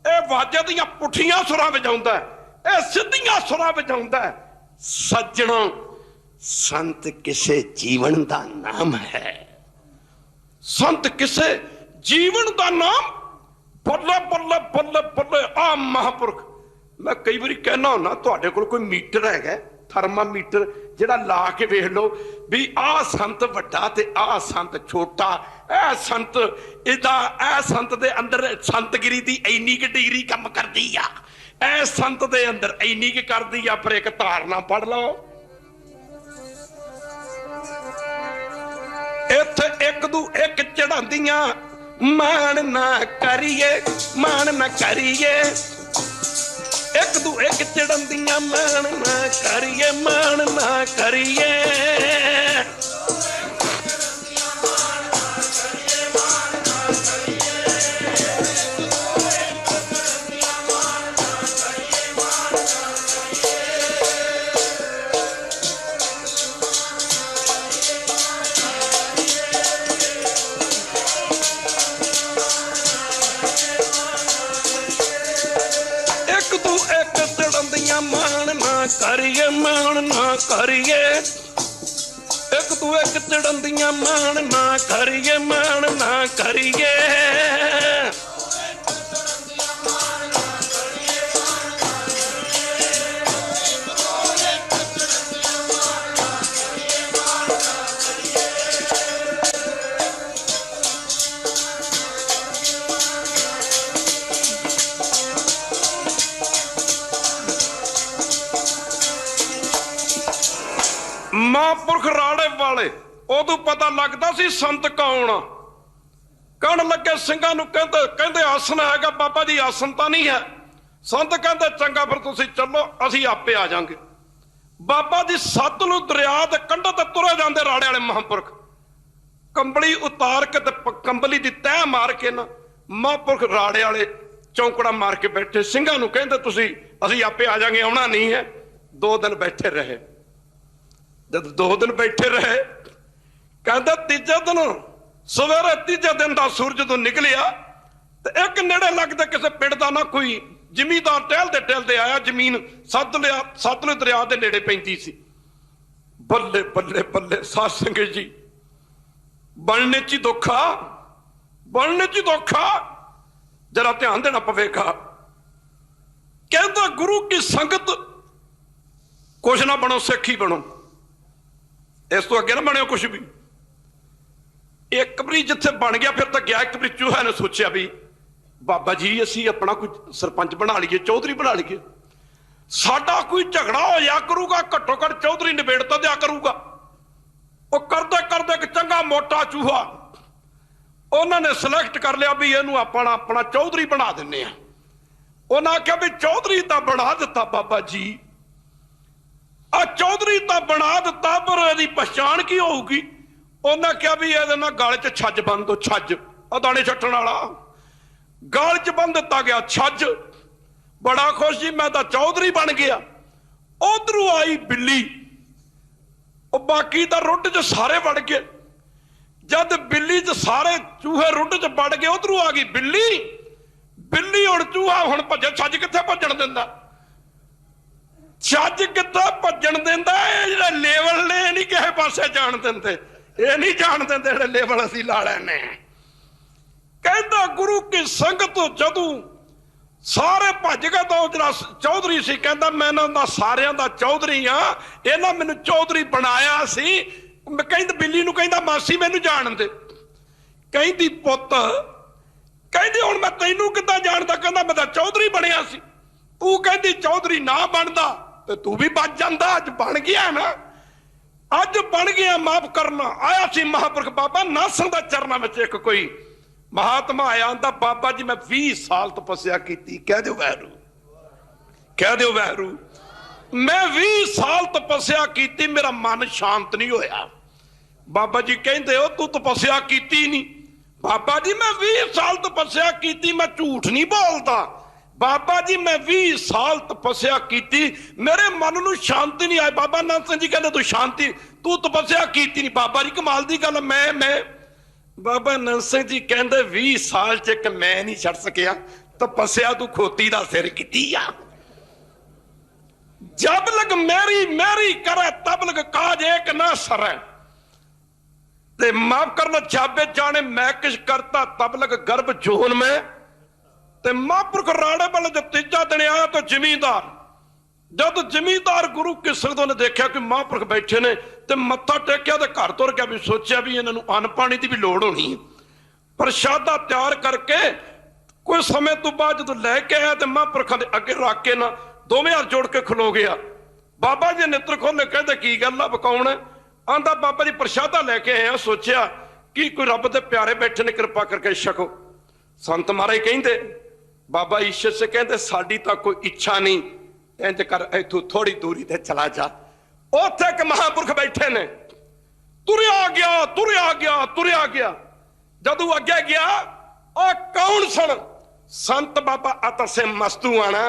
ए वाजे दियां पुठियां सुरां वजाउंदा है, ए सिद्धियां सुरां वजाउंदा है। सज्जणों, संत किसे जीवन का नाम है, संत किसे जीवन का नाम। बल्ले बल्ले बल्ले बल्ले आ महापुरख। मैं कई बार कहना होना तुहाडे कोल कोई मीटर है, थर्मामीटर, जिहड़ा ला के वेख लो भी आ संत वड्डा ते आ संत छोटा, ए संत इदा, ए संत दे अंदर संतगिरी दी इन्नी कि डिग्री कम करदी आ, ए संत दे अंदर इन्नी कि करदी आ। पर एक धारणा पढ़ लो, इत्थे एक दू एक चढ़ांदियां, मान ना करिए, मान ना करिए, एक दू एक चढ़ांदियां, मान ना करिए, मान ना करिए। करिए मान ना करिए, एक तू एक चढ़ंदियां, मान ना करिए, मान ना करिए। महापुरख राड़े वाले उदों पता लगता सी संत कौन आ। कण लगे सिंघां नूं कहंदे आसन हैगा, बाबा जी आसन तां नहीं है। संत कहंदे चंगा फिर तुसीं चलो, असीं आपे आ जांगे। बाबा जी सतलुज दरिया दे कंढे ते तुरे जांदे राड़े वाले महापुरख, कंबली उतार के ते कंबली दी तह मार के ना महापुरख राड़े वाले चौंकड़ा मार के बैठे। सिंघां नूं कहंदे तुसीं असीं आपे आ जांगे, आउणा नहीं है। 2 दिन बैठे रहे। जब 2 दिन बैठे रहे, कहता तीजे दिन सवेरे तीजे दिन का सूरज तो निकलिया तो एक नेड़े लगते किसी पिंड का ना कोई जिमीदार टहलते आया, जमीन सतलुज दरिया के नेड़े पैंदी सी। बल्ले बल्ले बल्ले साध संगत जी, बनने च धोखा, बनने च धोखा, जरा ध्यान देना पवेगा। कहता गुरु की संगत कुछ ना बनो, सिख ही बनो, इस तो अगे ना बने कुछ भी। एक बारी जिथे बन गया फिर तो गया। एक बारी चूहा ने सोचा भी बाबा जी असी अपना कोई सरपंच बना लीए, चौधरी बना लीए, साडा कोई झगड़ा होया करूगा, घट्टो घट चौधरी निबेड़ तो दिया करूगा। वो करते करते एक चंगा मोटा चूहा उन्होंने सिलेक्ट कर लिया भी इनू अपना अपना चौधरी बना दिने। उन्हें आख्या भी चौधरी तो बना दिता बाबा जी, आ चौधरी तो बना दिता, पर यदि पहचान की होगी? उन्हें क्या भी ये गल च छज बन दो, छज दाने छट्टन वाला गल च बन दिता गया छज। बड़ा खुश जी मैं तो चौधरी बन गया। उधरों आई बिल्ली, बाकी तो रुड च सारे वड़ गए। जब बिल्ली च सारे चूहे रुड च वड़ गए, उधरों आ गई बिल्ली। बिल्ली हुण चूहा हुण भजे, छज कित्थे भजन दिंदा, छज कित्थे भजन दिंदा? ये लेवल ने नहीं किसी पासे जान दिंदे, ये नहीं जान दिंदे जेहड़े लेवल असीं ला लैने। कहता गुरु की संगत जदों सारे भज गए तो जरा चौधरी सी कहता मैं इन्हां दा सारियां दा चौधरी हाँ, इन्हां मैनूं चौधरी बनाया सी। कहंदी बिल्ली नूं कहंदा मासी मैनूं जान दे। कहंदी पुत्त, कहंदी हुण मैं तैनूं किद्दां जानदा? कहंदा मैं तां चौधरी बनिया सी। तू कहंदी चौधरी ना बनदा ते तू भी बच जांदा, अज बन गया ना। ਅੱਜ ਬਣ ਗਿਆ ਮਾਫ ਕਰਨਾ। ਆਇਆ ਸੀ ਮਹਾਂਪੁਰਖ ਬਾਬਾ ਨਾਸਰ ਦਾ ਚਰਨਾਂ ਵਿੱਚ ਇੱਕ ਕੋਈ ਮਹਾਤਮਾ ਆਇਆ, ਆਂਦਾ ਬਾਬਾ ਜੀ ਮੈਂ 20 ਸਾਲ ਤਪੱਸਿਆ ਕੀਤੀ। ਕਹਿ ਦਿਓ ਵਾਹਿਗੁਰੂ, ਕਹਿ ਦਿਓ ਵਾਹਿਗੁਰੂ। ਮੈਂ 20 ਸਾਲ ਤਪੱਸਿਆ ਕੀਤੀ, ਮੇਰਾ ਮਨ ਸ਼ਾਂਤ ਨਹੀਂ ਹੋਇਆ। ਬਾਬਾ ਜੀ ਕਹਿੰਦੇ ਹੋ ਤੂੰ ਤਪੱਸਿਆ ਕੀਤੀ ਨਹੀਂ। ਬਾਬਾ ਜੀ ਮੈਂ 20 ਸਾਲ ਤਪੱਸਿਆ ਕੀਤੀ, ਮੈਂ ਝੂਠ ਨਹੀਂ ਬੋਲਦਾ। ਬਾਬਾ ਜੀ ਮੈਂ 20 ਸਾਲ ਤਪੱਸਿਆ ਕੀਤੀ, ਮੇਰੇ ਮਨ ਨੂੰ ਸ਼ਾਂਤੀ ਨਹੀਂ ਆਈ। ਬਾਬਾ ਨਾਨਕ ਸਿੰਘ ਜੀ ਕਹਿੰਦੇ ਤੂੰ ਸ਼ਾਂਤੀ, ਤੂੰ ਤਪੱਸਿਆ ਕੀਤੀ ਨਹੀਂ। ਬਾਬਾ ਜੀ ਕਮਾਲ ਦੀ ਗੱਲ, ਮੈਂ ਬਾਬਾ ਨਾਨਕ ਸਿੰਘ ਜੀ ਕਹਿੰਦੇ 20 ਸਾਲ ਚ ਇੱਕ ਮੈਂ ਨਹੀਂ ਛੱਡ ਸਕਿਆ ਤਪੱਸਿਆ, ਤੂੰ ਖੋਤੀ ਦਾ ਸਿਰ ਕੀਤੀ ਆ। जब लग मेरी मेरी करे तब लग काज एक ना सरे, ते माफ करना जाबे जाने मैं किस करता तब लग गर्भ जोन में। ते महापुरख राणे वाले जब तीजा दिन आया तो जमींदार, जब जमींदार गुरु के संगतों ने देखा कि महापुरख बैठे ने ते मत्था टेकिया ते घर तुर गया। भी सोचा भी इन्हां नूं अन्न पानी की भी लोड़ होनी। प्रशादा तैयार करके कोई समय तो बाद जो लैके आया तो महापुरखों के अगे रख के ना दोवें हाथ जोड़ के खलो गया। बाबा जी नेत्र खोले, कहते की गल आ पकाउण? आंदा बाबा जी प्रशादा लैके आया, सोचा कि कोई रब दे प्यारे बैठे ने, कृपा करके छको। संत महाराज कहते बाबा ईश्वर से कहते साडी तां कोई इच्छा नहीं, इंज कर इथों थोड़ी दूरी ते चला जा। उत्थे एक महापुरख बैठे ने, तुरया गया तुरया गया तुरया गया। जदों अगे गया और कौन सन? संत बाबा अतर से मस्तू आना,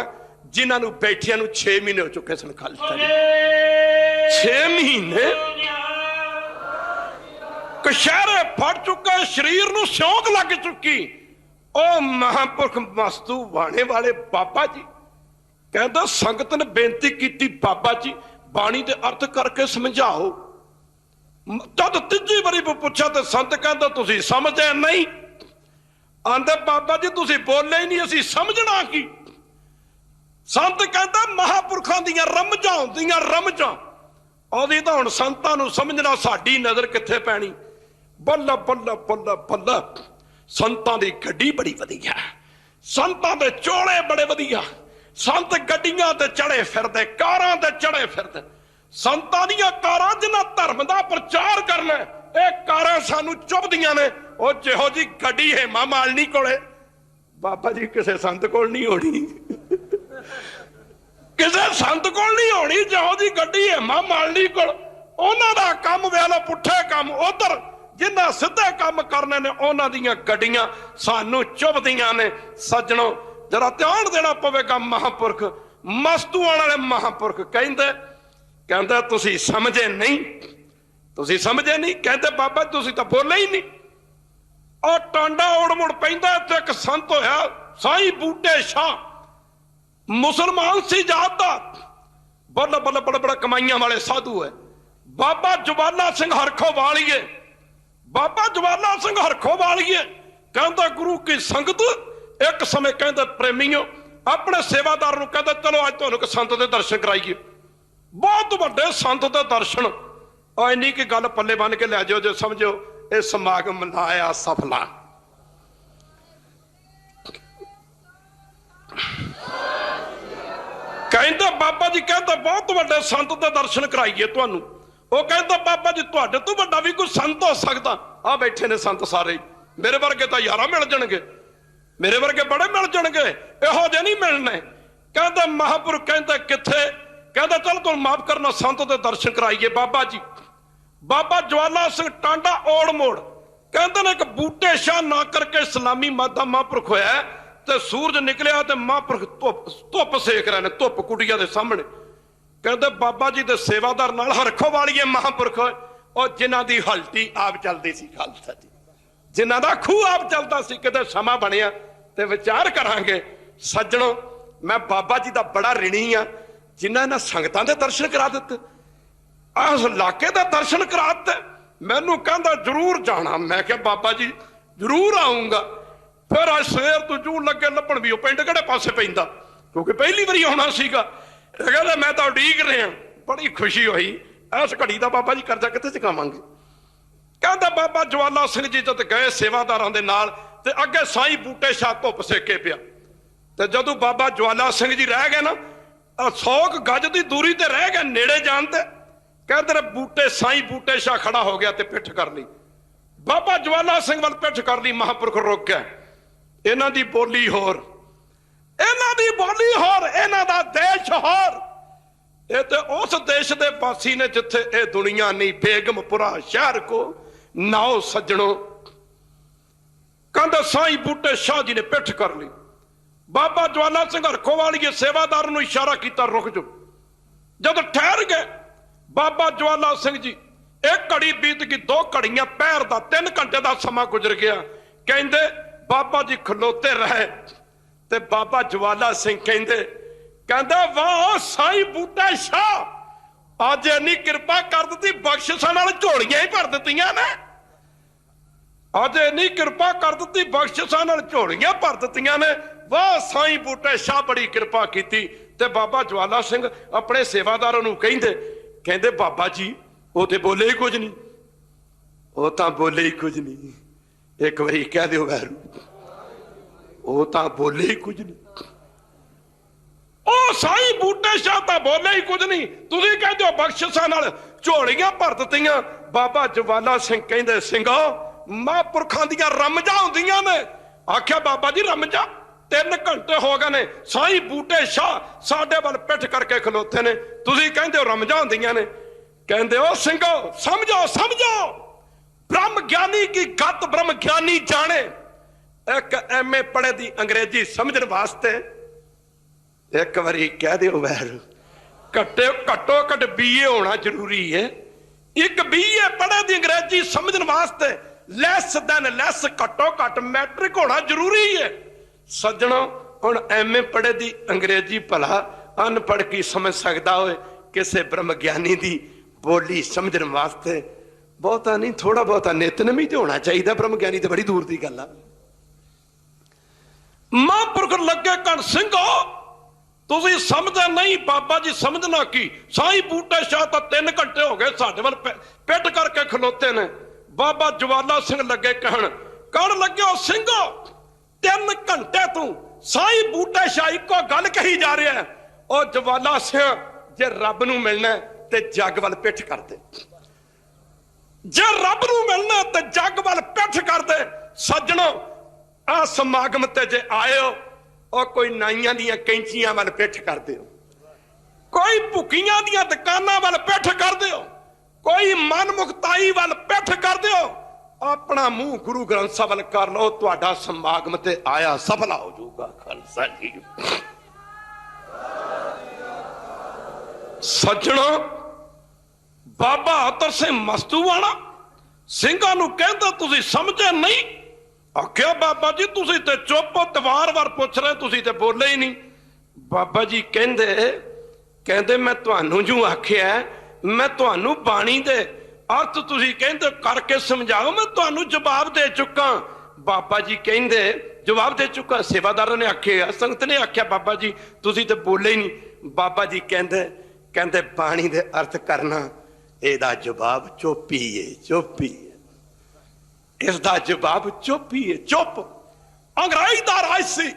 जिन्होंने बैठिया 6 महीने हो चुके सन। खाली 6 महीने कशहरे फट चुका, शरीर नूं सिਉਂਕ लग चुकी। ओ महापुरख मस्तू बाणे वाले बाबा जी कहता संगत ने बेनती की, बाबा जी बाणी दे अर्थ करके समझाओ। जब तीजी बारी पूछा तो संत कहता तुसीं समझे नहीं। आंदे बाबा जी तुसीं बोले ही नहीं, असीं समझना की। संत कहता महापुरखों दियां रमजां होंदियां, रमजां ओदी तां हुण संतां नूं समझना साडी नज़र कित्थे पैणी। बल्ला बल्ला बल्ला बल्ला, संतां दी गड्डी बड़ी वधिया, संतां दे चोले बड़े वधिया, संत गड्डियां ते चढ़े फिरदे, कारां ते चढ़े फिरदे। संतां दियां कारां जिन्हां धर्म दा प्रचार करना, ये कारां सानूं चुभदियां ने। ओ जिहो जी गड्डी हेमा मालिनी कोले, बाबा जी किसे संत कोल नहीं होनी, किसी संत को नहीं होनी जिहो जी गड्डी हेमा मालिनी कोल। उन्हां दा काम वेला पुठे काम, उधर जिन्हां सीधे काम करने ने उन्हां दियां गड्डियां सानू चुभदियां ने। सज्जणों जरा ध्यान देना पवेगा। महापुरख मस्तूआं वाले महापुरख कहंदे तुसीं समझे नहीं, तुसीं समझे नहीं। कहंदे बाबा तुसीं तां बोले ही नहीं। और टांडा उड़ मुड़ पैंदा, इत्थे एक संत होया साईं बूटे शाह, मुसलमान सी जात दा, बल्ले बल्ले बड़े बड़े कमाइयां वाले साधु है। बाबा जवाला सिंह हरखो वालिए, बाबा जवाला सिंह हरखो वालिए कहता गुरु की संगत एक समय कहते प्रेमियों अपने सेवादार नूं कहते चलो अज तुहानूं इक संत दे दर्शन कराइए। बहुत वड्डे संत दे दर्शन, और इन्नी की गल पल्ले बन के लै जाओ जो समझो ये समागम मनाया सफला। कहते बाबा जी कहते बहुत वड्डे संत दे दर्शन कराइए तुहानूं। वो कहता बाबा जी तुहाडे तो वड्डा भी कोई संत हो सकदा? आ बैठे ने संत सारे, मेरे वर्गे तो यारा मिल जाणगे, मेरे वर्गे बड़े मिल जाणगे, इहो जे नहीं मिलने। कहता महापुरख कहता किथे? कहता चल तुहानूं माफ करना संत दे दर्शन कराइए। बाबा जी बाबा ज्वाला सिंह टांडा ओड़ मोड़ कहते ने एक बूटे शाह ना करके इस्लामी मादा महापुरख होया, ते सूरज निकलिया ते महापुरख धुप सेक रहे ने, धुप कुटिया दे सामने। कहते बाबा जी दे सेवादार नाल हरखो वालिए महापुरख, और जिन्हां दी हल्टी आप चलदी सी, खालसा जी जिन्हां दा खूह आप चलदा सी। किते समा बनिया ते विचार करांगे। सज्जणों मैं बाबा जी दा बड़ा ऋणी आ, जिन्हां ने संगतां दे दर्शन करा दिते, इस इलाके दे दर्शन करा दिते। मैनूं कहंदा जरूर जाना, मैं कहा बाबा जी जरूर आऊंगा। फिर आज सवेर तो जू लगे लभण भी पिंड किहड़े पासे पैंदा, क्योंकि पहली बारी आउणा सीगा। कहंदा मैं तां उडीक रहा। बड़ी खुशी हुई, इस घड़ी दा बाबा जी करजा कित्थे चुकावांगे। कहंदा बाबा ज्वाला सिंह जी जद गए सेवादारां दे नाल ते अगे साईं बूटे शाह धुप सेके पिया। ते जदों बाबा ज्वाला सिंह जी रह गए ना 100 गज की दूरी ते रह गए, नेड़े जान ते ਕਹਿੰਦੇ ਬੂਟੇ ਸਾਈਂ ਬੂਟੇ ਸ਼ਾਹ ਖੜਾ ਹੋ ਗਿਆ ਤੇ ਪਿੱਠ ਕਰ ਲਈ। ਬਾਬਾ ਜਵਾਲਾ ਸਿੰਘ ਵੱਲ ਪਿੱਠ ਕਰ ਲਈ, ਮਹਾਂਪੁਰਖ ਰੁਕ ਗਿਆ। ਇਹਨਾਂ ਦੀ ਬੋਲੀ ਹੋਰ, ਇਹਨਾਂ ਦੀ ਬੋਲੀ ਹੋਰ, ਇਹਨਾਂ ਦਾ ਦੇਸ਼ ਹੋਰ। ਇਹ ਤੇ ਉਸ ਦੇਸ਼ ਦੇ ਵਾਸੀ ਨੇ ਜਿੱਥੇ ਇਹ ਦੁਨੀਆ ਨਹੀਂ। ਬੇਗਮਪੁਰਾ ਸ਼ਹਿਰ ਕੋ ਨਾਓ ਸੱਜਣੋ। ਕਹਿੰਦਾ ਸਾਈਂ ਬੂਟੇ ਸ਼ਾਹ ਜੀ ਨੇ ਪਿੱਠ ਕਰ ਲਈ। ਬਾਬਾ ਜਵਾਲਾ ਸਿੰਘ ਹਰਖੋ ਵਾਲੀਏ ਸੇਵਾਦਾਰ ਨੂੰ ਇਸ਼ਾਰਾ ਕੀਤਾ, ਰੁਕ ਜਾਓ। ਜਦ ਠਹਿਰ ਗਏ ਬਾਬਾ ਜਵਾਲਾ ਸਿੰਘ ਜੀ, ਇੱਕ ਘੜੀ ਬੀਤ ਗਈ, 2 ਘੜੀਆਂ, ਪੈਰ ਦਾ 3 ਘੰਟੇ ਦਾ ਸਮਾਂ ਗੁਜ਼ਰ ਗਿਆ। ਕਹਿੰਦੇ ਬਾਬਾ ਜੀ ਖਲੋਤੇ ਰਹੇ ਤੇ ਬਾਬਾ ਜਵਾਲਾ ਸਿੰਘ ਕਹਿੰਦਾ ਵਾਹ ਸਾਈਂ ਬੂਟਾ ਸ਼ਾਹ, ਅੱਜ ਇੰਨੀ ਕਿਰਪਾ ਕਰ ਦਿੱਤੀ, ਬਖਸ਼ਿਸ਼ਾਂ ਨਾਲ ਝੋਲੀਆਂ ਹੀ ਭਰ ਦਿੱਤੀਆਂ ਨੇ। ਅੱਜ ਇੰਨੀ ਕਿਰਪਾ ਕਰ ਦਿੱਤੀ, ਬਖਸ਼ਿਸ਼ਾਂ ਨਾਲ ਝੋਲੀਆਂ ਭਰ ਦਿੱਤੀਆਂ ਨੇ। ਵਾਹ ਸਾਈਂ ਬੂਟੇ ਸ਼ਾਹ, ਬੜੀ ਕਿਰਪਾ ਕੀਤੀ। ਤੇ ਬਾਬਾ ਜਵਾਲਾ ਸਿੰਘ ਆਪਣੇ ਸੇਵਾਦਾਰਾਂ ਨੂੰ ਕਹਿੰਦੇ ਬਾਬਾ ਜੀ ਉਹ ਤੇ ਬੋਲੇ ਹੀ ਕੁਝ ਨਹੀਂ, ਉਹ ਤਾਂ ਬੋਲੇ ਹੀ ਕੁਝ ਨਹੀਂ। ਇੱਕ ਵਾਰੀ ਕਹਿ ਦਿਓ ਵੈਰੂ, ਉਹ ਤਾਂ ਬੋਲੇ ਹੀ ਕੁਝ ਨਹੀਂ। ਉਹ ਸਾਈਂ ਬੂਟੇ ਸ਼ਾਹ ਤਾਂ ਬੋਲੇ ਹੀ ਕੁਝ ਨਹੀਂ, ਤੁਸੀਂ ਕਹਿੰਦੇ ਹੋ ਬਖਸ਼ਿਸ਼ਾਂ ਨਾਲ ਝੋਲੀਆਂ ਭਰ ਦਿੱਤੀਆਂ। ਬਾਬਾ ਜਵਾਲਾ ਸਿੰਘ ਕਹਿੰਦੇ ਸਿੰਘੋ, ਮਹਾਂਪੁਰਖਾਂ ਦੀਆਂ ਰਮਜਾਂ ਹੁੰਦੀਆਂ ਨੇ। ਆਖਿਆ ਬਾਬਾ ਜੀ ਰਮਜਾਂ 3 ਘੰਟੇ ਹੋ ਗਏ ਨੇ, ਸਾਈਂ ਬੂਟੇ ਸ਼ਾਹ ਸਾਡੇ ਵੱਲ ਪਿੱਠ ਕਰਕੇ ਖਲੋਤੇ ਨੇ, ਤੁਸੀਂ ਕਹਿੰਦੇ ਹੋ ਰਮਜਾਂ ਹੁੰਦੀਆਂ ਨੇ। ਕਹਿੰਦੇ ਉਹ ਸਿੰਘੋ ਸਮਝੋ, ਬ੍ਰਹਮ ਗਿਆਨੀ ਕੀ ਗੱਤ ਬ੍ਰਹਮ ਗਿਆਨੀ ਜਾਣੇ। ਇੱਕ ਐਮਏ ਪੜ੍ਹੇ ਦੀ ਅੰਗਰੇਜ਼ੀ ਸਮਝਣ ਵਾਸਤੇ ਇੱਕ ਵਾਰੀ ਕਹਿ ਦਿਓ ਵੈਰ, ਘੱਟੋ ਘੱਟ BA ਹੋਣਾ ਜ਼ਰੂਰੀ ਹੈ। ਇੱਕ BA ਪੜ੍ਹੇ ਦੀ ਅੰਗਰੇਜ਼ੀ ਸਮਝਣ ਵਾਸਤੇ ਲੈਸ ਦੈਨ ਲੈਸ, ਘੱਟੋ ਘੱਟ ਮੈਟ੍ਰਿਕ ਹੋਣਾ ਜ਼ਰੂਰੀ ਹੈ। ਸੱਜਣੋ ਹੁਣ ਐਮਏ ਪੜ੍ਹੇ ਦੀ ਅੰਗਰੇਜ਼ੀ ਭਲਾ ਅਨਪੜ੍ਹ ਕੀ ਸਮਝ ਸਕਦਾ ਹੋਏ। ਕਿਸੇ ਬ੍ਰਹਮ ਗਿਆਨੀ ਦੀ ਬੋਲੀ ਸਮਝਣ ਵਾਸਤੇ ਬਹੁਤਾ ਨਹੀਂ, ਥੋੜਾ ਬਹੁਤਾ ਨਿਤਨੇਮ ਹੀ ਤੇ ਹੋਣਾ ਚਾਹੀਦਾ। ਬ੍ਰਹਮ ਗਿਆਨੀ ਤੇ ਬੜੀ ਦੂਰ ਦੀ ਗੱਲ ਆ। ਮਹਾਂਪੁਰਖ ਲੱਗੇ ਕਣ ਸਿੰਘੋ, ਤੁਸੀਂ ਸਮਝਦੇ ਨਹੀਂ। ਬਾਬਾ ਜੀ ਸਮਝਣਾ ਕੀ, ਸਾਈਂ ਬੂਟੇ ਸ਼ਾਹ ਤਾਂ 3 ਘੰਟੇ ਹੋ ਗਏ ਸਾਡੇ ਵੱਲ ਪਿੱਠ ਕਰਕੇ ਖਲੋਤੇ ਨੇ। ਬਾਬਾ ਜਵਾਲਾ ਸਿੰਘ ਲੱਗੇ ਕਹਿਣ ਲੱਗਿਓ ਸਿੰਘੋ, 3 ਘੰਟੇ ਤੂੰ ਸਾਈਂ ਬੂਟੇ ਸ਼ਾਹ ਇੱਕੋ ਗੱਲ ਕਹੀ ਜਾ ਰਿਹਾ। ਉਹ ਜਵਾਲਾ ਸਿੰਘ, ਜੇ ਰੱਬ ਨੂੰ ਮਿਲਣਾ ਤੇ ਜੱਗ ਵੱਲ ਪਿੱਠ ਕਰ ਦੇ, ਜੇ ਰੱਬ ਨੂੰ ਮਿਲਣਾ ਤੇ ਜੱਗ ਵੱਲ ਪਿੱਠ ਕਰ ਦੇ। ਸੱਜਣੋ ਆ ਸਮਾਗਮ ਤੇ ਜੇ ਆਇਓ, ਉਹ ਕੋਈ ਨਾਈਆਂ ਦੀਆਂ ਕੈਂਚੀਆਂ ਵੱਲ ਪਿੱਠ ਕਰ ਦਿਓ, ਕੋਈ ਭੁੱਖੀਆਂ ਦੀਆਂ ਦੁਕਾਨਾਂ ਵੱਲ ਪਿੱਠ ਕਰ ਦਿਓ, ਕੋਈ ਮਨਮੁਖਤਾਈ ਵੱਲ ਪਿੱਠ ਕਰ ਦਿਓ। ਆਪਣਾ ਮੂੰਹ ਗੁਰੂ ਗ੍ਰੰਥ ਸਾਹਿਬ ਵੱਲ ਕਰ ਲਓ, ਤੁਹਾਡਾ ਸਮਾਗਮ ਤੇ ਆਇਆ ਸਫਲਾ ਹੋ ਜਾਊਗਾ। ਖਾਲਸਾ ਜੀ। ਸੱਜਣੋ ਬਾਬਾ ਅਤਰ ਸਿੰਘ ਮਸਤੂਵਾਲਾ ਸਿੰਘਾਂ ਨੂੰ ਕਹਿੰਦਾ ਤੁਸੀਂ ਸਮਝੇ ਨਹੀਂ। ਆਖਿਆ ਬਾਬਾ ਜੀ ਤੁਸੀਂ ਤੇ ਚੁੱਪ, ਵਾਰ-ਵਾਰ ਪੁੱਛ ਰਹੇ, ਤੁਸੀਂ ਤੇ ਬੋਲੇ ਹੀ ਨਹੀਂ। ਬਾਬਾ ਜੀ ਕਹਿੰਦੇ ਮੈਂ ਤੁਹਾਨੂੰ ਜੋ ਆਖਿਆ, ਮੈਂ ਤੁਹਾਨੂੰ ਬਾਣੀ ਦੇ ਅਰਥ ਤੁਸੀਂ ਕਹਿੰਦੇ ਕਰਕੇ ਸਮਝਾਓ, ਮੈਂ ਤੁਹਾਨੂੰ ਜਵਾਬ ਦੇ ਚੁੱਕਾ। ਬਾਬਾ ਜੀ ਕਹਿੰਦੇ ਜਵਾਬ ਦੇ ਚੁੱਕਾ। ਸੇਵਾਦਾਰਾਂ ਨੇ ਆਖਿਆ, ਸੰਗਤ ਨੇ ਆਖਿਆ ਬਾਬਾ ਜੀ ਤੁਸੀਂ ਤੇ ਬੋਲੇ ਹੀ ਨਹੀਂ। ਬਾਬਾ ਜੀ ਕਹਿੰਦੇ ਬਾਣੀ ਦੇ ਅਰਥ ਕਰਨਾ, ਇਹਦਾ ਜਵਾਬ ਚੁੱਪੀ ਹੈ। ਇਸ ਦਾ ਜਵਾਬ ਚੁੱਪ ਹੀ ਹੈ। ਚੁੱਪ। ਅੰਗਰੇਜ਼ ਦਾ ਰਾਜ ਸੀ।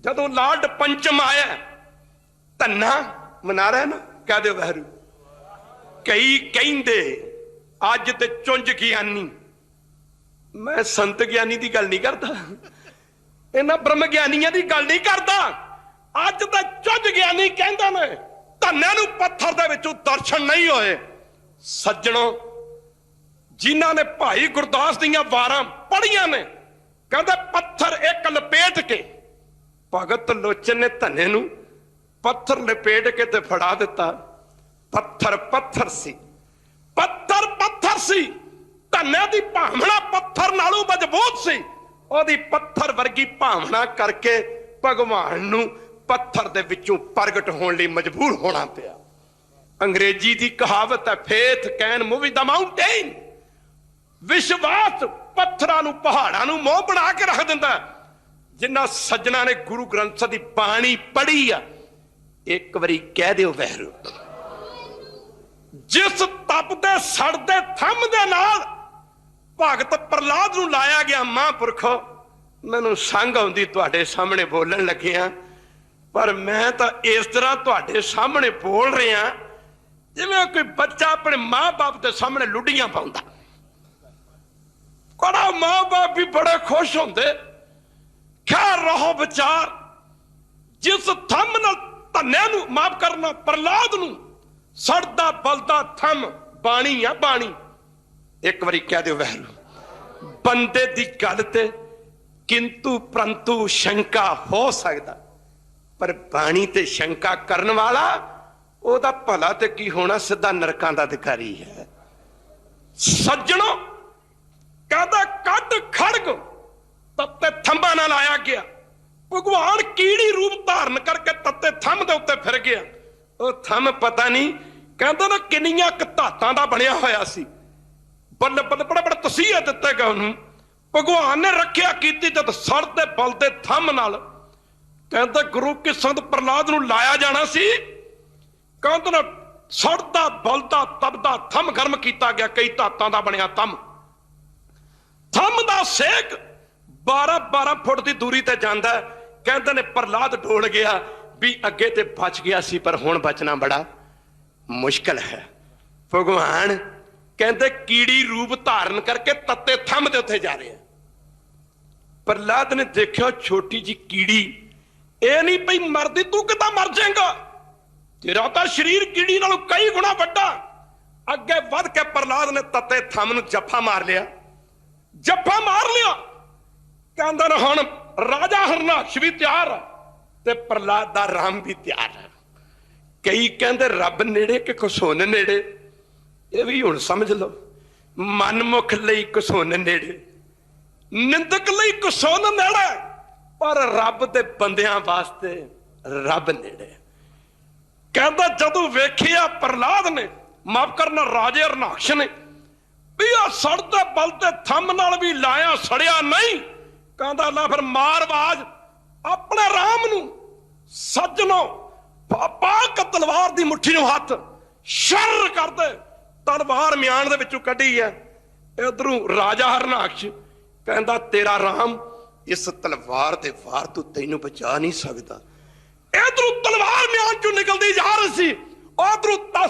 ਜਦੋਂ ਲਾਰਡ ਪੰਚਮ ਆਇਆ, ਧੰਨਾ ਮਨਾ ਰਿਹਾ ਨਾ, ਕਹਿ ਦਿਓ ਵਹਿਰੂ। ਕਈ ਕਹਿੰਦੇ ਅੱਜ ਤੇ ਚੁੰਝ ਗਿਆਨੀ, ਮੈਂ ਸੰਤ ਗਿਆਨੀ ਦੀ ਗੱਲ ਨਹੀਂ ਕਰਦਾ, ਇਹਨਾਂ ਬ੍ਰਹਮ ਗਿਆਨੀਆਂ ਦੀ ਗੱਲ ਨਹੀਂ ਕਰਦਾ। ਅੱਜ ਤਾਂ ਚੁੰਝ ਗਿਆਨੀ ਕਹਿੰਦੇ ਨੇ ਧੰਨੇ ਨੂੰ ਪੱਥਰ ਦੇ ਵਿੱਚੋਂ ਦਰਸ਼ਨ ਨਹੀਂ ਹੋਏ। ਸੱਜਣੋ ਜਿਨ੍ਹਾਂ ਨੇ ਭਾਈ ਗੁਰਦਾਸ ਦੀਆਂ ਵਾਰਾਂ ਪੜ੍ਹੀਆਂ ਨੇ, ਕਹਿੰਦੇ ਪੱਥਰ ਇੱਕ ਲਪੇਟ ਕੇ, ਭਗਤ ਲੋਚਨ ਨੇ ਧੰਨੇ ਨੂੰ ਪੱਥਰ ਲਪੇਟ ਕੇ ਤੇ ਫੜਾ ਦਿੱਤਾ। ਪੱਥਰ ਸੀ, ਪੱਥਰ ਸੀ। ਧੰਨੇ ਦੀ ਭਾਵਨਾ ਪੱਥਰ ਨਾਲੋਂ ਮਜ਼ਬੂਤ ਸੀ। ਉਹਦੀ ਪੱਥਰ ਵਰਗੀ ਭਾਵਨਾ ਕਰਕੇ ਭਗਵਾਨ ਨੂੰ ਪੱਥਰ ਦੇ ਵਿੱਚੋਂ ਪ੍ਰਗਟ ਹੋਣ ਲਈ ਮਜਬੂਰ ਹੋਣਾ ਪਿਆ। ਅੰਗਰੇਜ਼ੀ ਦੀ ਕਹਾਵਤ ਹੈ, faith can move the mountain. ਵਿਸ਼ਵਾਸ ਪੱਥਰਾਂ ਨੂੰ, ਪਹਾੜਾਂ ਨੂੰ ਮੋਹ ਬਣਾ ਕੇ ਰੱਖ ਦਿੰਦਾ। ਜਿਨ੍ਹਾਂ ਸੱਜਣਾ ਨੇ ਗੁਰੂ ਗ੍ਰੰਥ ਸਾਹਿਬ ਦੀ ਬਾਣੀ ਪੜ੍ਹੀ ਆ, ਇੱਕ ਵਾਰੀ ਕਹਿ ਦਿਓ ਵਹਿਰੂ। ਜਿਸ ਤਪਦੇ ਸੜਦੇ ਥੰਮ ਦੇ ਨਾਲ ਭਗਤ ਪ੍ਰਹਲਾਦ ਨੂੰ ਲਾਇਆ ਗਿਆ, ਮਹਾਂਪੁਰਖੋ ਮੈਨੂੰ ਸੰਗ ਆਉਂਦੀ ਤੁਹਾਡੇ ਸਾਹਮਣੇ ਬੋਲਣ ਲੱਗਿਆ, ਪਰ ਮੈਂ ਤਾਂ ਇਸ ਤਰ੍ਹਾਂ ਤੁਹਾਡੇ ਸਾਹਮਣੇ ਬੋਲ ਰਿਹਾ ਜਿਵੇਂ ਕੋਈ ਬੱਚਾ अपने मां बाप के सामने लुडियां पाउंदा। कड़ा मां बाप भी बड़े खुश होंदे। खैर रहो विचार, जिस थम नाल धन्या नूं माफ करना प्रहलाद नूं सड़दा बलदा थम बाणी आ बाणी। एक बारी कह दो वैरू बंदे दी गल ते किंतु परंतु शंका हो सकदा, पर बाणी ते शंका करन वाला ओदा भला ते की होना, सीधा नरकां दा अधिकारी है। सज्जणों कहदा कद खड़ग तत्ते थंबा नाल आया गया। भगवान कीड़ी रूप धारण करके तत्ते थंब दे उत्ते फिर गया। ओ थंब पता नहीं कहंदा ना किन्नियां धातां दा बनया होया सी। बल्ले बल्ले बड़ा बड़ा तसीहा दित्ता गया उन्होंने। भगवान ने रखिया कीती जद सर दे बल दे थंब नाल कहंदा गुरु की संगत प्रहलाद नूं लाया जाना सी। कहंदा ना सड़दा बलदा तबदा थंब गर्म कीता गया। कई धातां दा बनया थंब। थंब दा सेक 12-12 फुट की दूरी ते जांदा। कहंदे ने प्रहलाद डोल गया भी अगे ते बच गया सी, पर हुण बचना बड़ा मुश्किल है। भगवान कहंदे कीड़ी रूप धारण करके तत्ते थंब दे उत्ते जा रहे हैं। प्रहलाद ने देखिया छोटी जी कीड़ी, ये नहीं पई मरदी, तू किदां मर जाएगा, तेरा तो शरीर कीड़ी नालों कई गुणा वड्डा। अगे वध के प्रहलाद ने तत्ते थंब नूं जफा मार लिया। जफा मार लिया कहंदा ना हुण राजा हरनाक्ष भी तैयार है ते प्रहलाद दा राम भी तैयार है। कई कहंदे रब नेड़े कि कसुन नेड़े, ये भी हुण समझ लो। मनमुख लई कसुन नेड़े, निंदक लई कसुन नेड़े, पर रब दे बंदियां वास्ते रब नेड़े। कहंदा जदों वेखिया प्रहलाद ने, माफ करना राजे हरनाक्ष ने, भी आ सड़ते बलते थंब नाल भी लाया सड़िया नहीं। कहंदा ला फिर मार आवाज अपने राम नूं। सज्जनों पाक तलवार दी मुट्ठी नूं हथ शर कर दे, तलवार म्यान दे विचों कढी है। इधरों राजा हरनाक्ष कहंदा तेरा राम इस तलवार दे वार तों तैनूं बचा नहीं सकदा। इधरों तलवार म्यान चों निकलदी जा रही सी, उधरों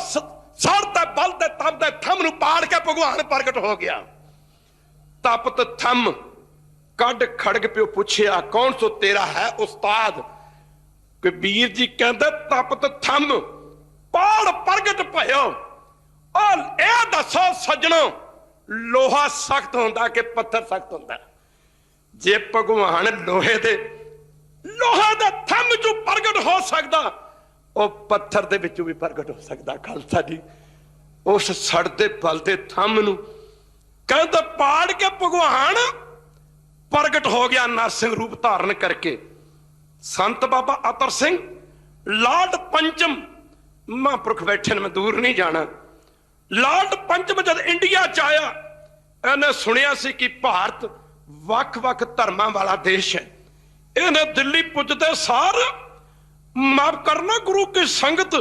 सड़ते बलते तपते थंब नूं पाड़ के भगवान प्रगट हो गया। तपत थंब कड खड़ग प्यो पूछया कौन सो तेरा है उस्ताद। कबीर जी कहंदे तपत थंब पाड़ प्रगट भयो। और ए दसो सज्जणों लोहा सख्त होंदा कि पत्थर सख्त होंदा? जे भगवान लोहे दे थंब चों प्रगट हो सकदा, ਉਹ पत्थर ਦੇ ਵਿੱਚੋਂ भी प्रगट हो सकता। खालसा जी उस सड़ते बलते थंब नूं कहंदा पाड़ के भगवान प्रगट हो गया नरसिंह रूप धारण करके। संत बाबा अतर सिंह लाड पंचम महापुरख बैठे ने, मैं दूर नहीं जाना। लाड पंचम जब इंडिया च आया, इन्हें सुनिया सी कि भारत वख-वख धर्मां वाला देश है। इन्हें दिल्ली पुजदे सार माफ करना गुरु की संगत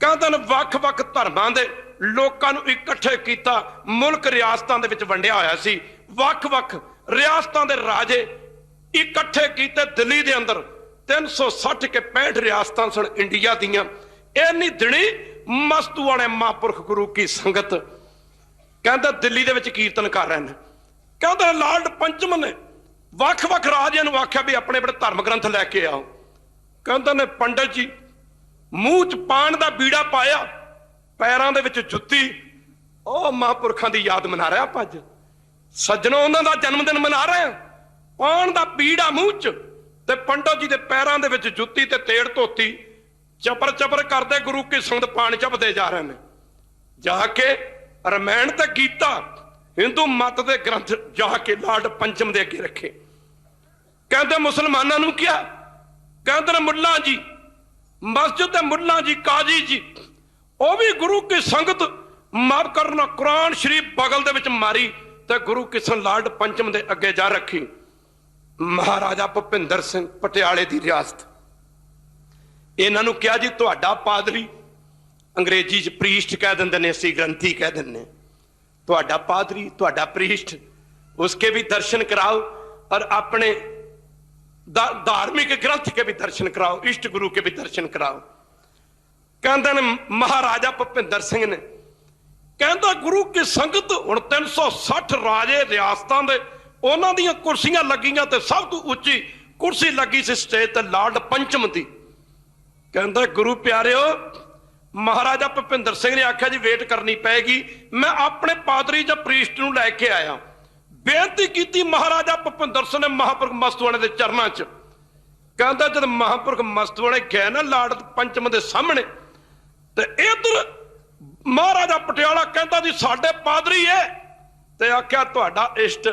कहंदे ने वख-वख धर्मां दे लोकां नूं इकट्ठे कीता। मुल्क रियासतां दे विच वंडिया होया सी। वख-वख रियासतां दे राजे इकट्ठे कीते दिल्ली दे अंदर। 360 के 65 रियासतां सन इंडिया दियां। इन्नी दिनी मस्तू वाले महापुरख गुरु की संगत कहंदा दिल्ली दे विच कीर्तन कर रहे हैं। कहंदे लार्ड पंचम ने वख-वख राजियां नूं आख्या भी अपने अपने धर्म ग्रंथ लैके आओ। कहंदे ने पंडित जी मूँह च पान दा बीड़ा पाया, पैरां दे विच जुत्ती। ओ महापुरखां दी याद मना रहे आप अज सज्जनों, उन्हां दा जन्मदिन मना रहे हैं। पान दा बीड़ा मूँह च ते पंडित जी दे पैरां दे विच जुत्ती ते तेड़ धोती, चपर चपर करदे गुरु की संगत पान चपदे जा रहे हैं। जाके रमैन ते गीता हिंदू मत दे ग्रंथ जाके लार्ड पंचम दे अगे रखे। कहंदे मुसलमानां नूं क्या? कहंदे ने मुल्ला जी मस्जिद दे मुल्ला जी काजी जी वह भी गुरु की संगत माफ करना कुरान शरीफ बगल दे विच मारी ते गुरु किशन लार्ड पंचम दे अगे जा रखी। महाराजा भुपिंदर सिंह पटियाले की रियासत इन्हां नूं क्या जी तुहाडा पादरी, अंग्रेजी च प्रीस्ट कह देंदे ने, असीं ग्रंथी कह दिंदे। तुहाडा पादरी तुहाडा प्रीस्ट, उसके भी दर्शन कराओ और अपने धार्मिक ग्रंथ के भी दर्शन कराओ, इष्ट गुरु के भी दर्शन कराओ। कहते ने महाराजा भुपिंदर सिंह ने ਕਹਿੰਦਾ ਗੁਰੂ ਕੀ ਸੰਗਤ ਹੁਣ 360 ਰਾਜੇ ਰਿਆਸਤਾਂ ਦੇ ਉਹਨਾਂ ਦੀਆਂ ਕੁਰਸੀਆਂ ਲੱਗੀਆਂ ਤੇ ਸਭ ਤੋਂ ਉੱਚੀ ਕੁਰਸੀ ਲੱਗੀ ਸੀ ਸਟੇਜ ਤੇ ਲਾਰਡ ਪੰਚਮ ਦੀ। ਕਹਿੰਦਾ ਗੁਰੂ ਪਿਆਰਿਓ, ਮਹਾਰਾਜਾ ਭੁਪਿੰਦਰ ਸਿੰਘ ਨੇ ਆਖਿਆ ਜੀ ਵੇਟ ਕਰਨੀ ਪਏਗੀ, ਮੈਂ ਆਪਣੇ ਪਾਦਰੀ ਜਾਂ ਪ੍ਰੀਸਟ ਨੂੰ ਲੈ ਕੇ ਆਇਆ। ਬੇਨਤੀ ਕੀਤੀ ਮਹਾਰਾਜਾ ਭੁਪਿੰਦਰ ਸਿੰਘ ਨੇ ਮਹਾਂਪੁਰਖ ਮਸਤੂਆਣੇ ਦੇ ਚਰਨਾਂ 'ਚ। ਕਹਿੰਦਾ ਜਦ ਮਹਾਂਪੁਰਖ ਮਸਤੂਆਣੇ ਗਏ ਨਾ ਲਾਰਡ ਪੰਚਮ ਦੇ ਸਾਹਮਣੇ, ਤੇ ਇਧਰ ਮਹਾਰਾਜਾ ਪਟਿਆਲਾ ਕਹਿੰਦਾ ਜੀ ਸਾਡੇ ਪਾਦਰੀ ਹੈ, ਤੇ ਆਖਿਆ ਤੁਹਾਡਾ ਇਸ਼ਟ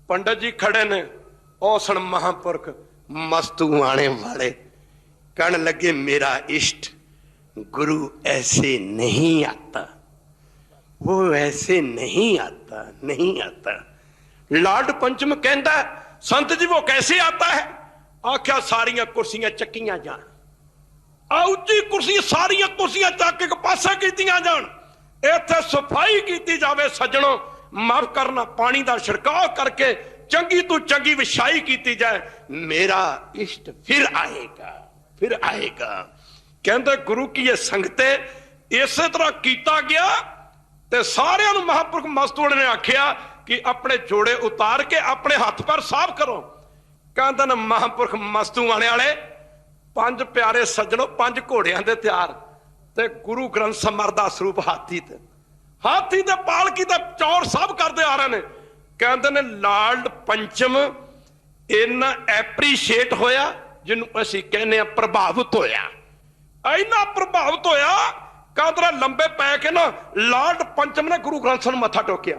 ਪੰਡਤ ਜੀ ਖੜੇ ਨੇ। ਉਹ ਸਣ ਮਹਾਂਪੁਰਖ मस्तुआने वाले कहने लगे मेरा इष्ट गुरु ऐसे नहीं आता, वो ऐसे नहीं आता, नहीं आता। लार्ड पंचम कहता संत जी वो कैसे आता है? आख्या सारिया कुर्सियां चक्कियां जान, उच्ची कुर्सी सारिया कुर्सियां चक के पासा कीतियां जान, इत्थे सफाई की जावे सज्जणों, माफ करना पानी का छिड़काव करके चंगी तो चंगी विछाई की जाए, मेरा इष्ट फिर आएगा, फिर आएगा। कहते गुरु की ये संगते इस तरह किया गया। ते सारियां नूं महापुरख मस्तूआणे ने आख्या कि अपने जोड़े उतार के अपने हाथ पैर साफ करो। कहते न महापुरख मस्तूआणे वाले 5 प्यारे सज्जणों 5 घोड़ियां दे तैयार, ते गुरु ग्रंथ समर दा स्वरूप हाथी ते पालकी ते चौर सब करते आ रहे हैं। कहते ने लार्ड पंचम इन्ना एप्रीशिएट होया, जिन्हों असीं कहने प्रभावित होया, इन्ना प्रभावित होया। कहते लंबे पै के ना लार्ड पंचम ने गुरु ग्रंथ साहिब मत्था टेकिया।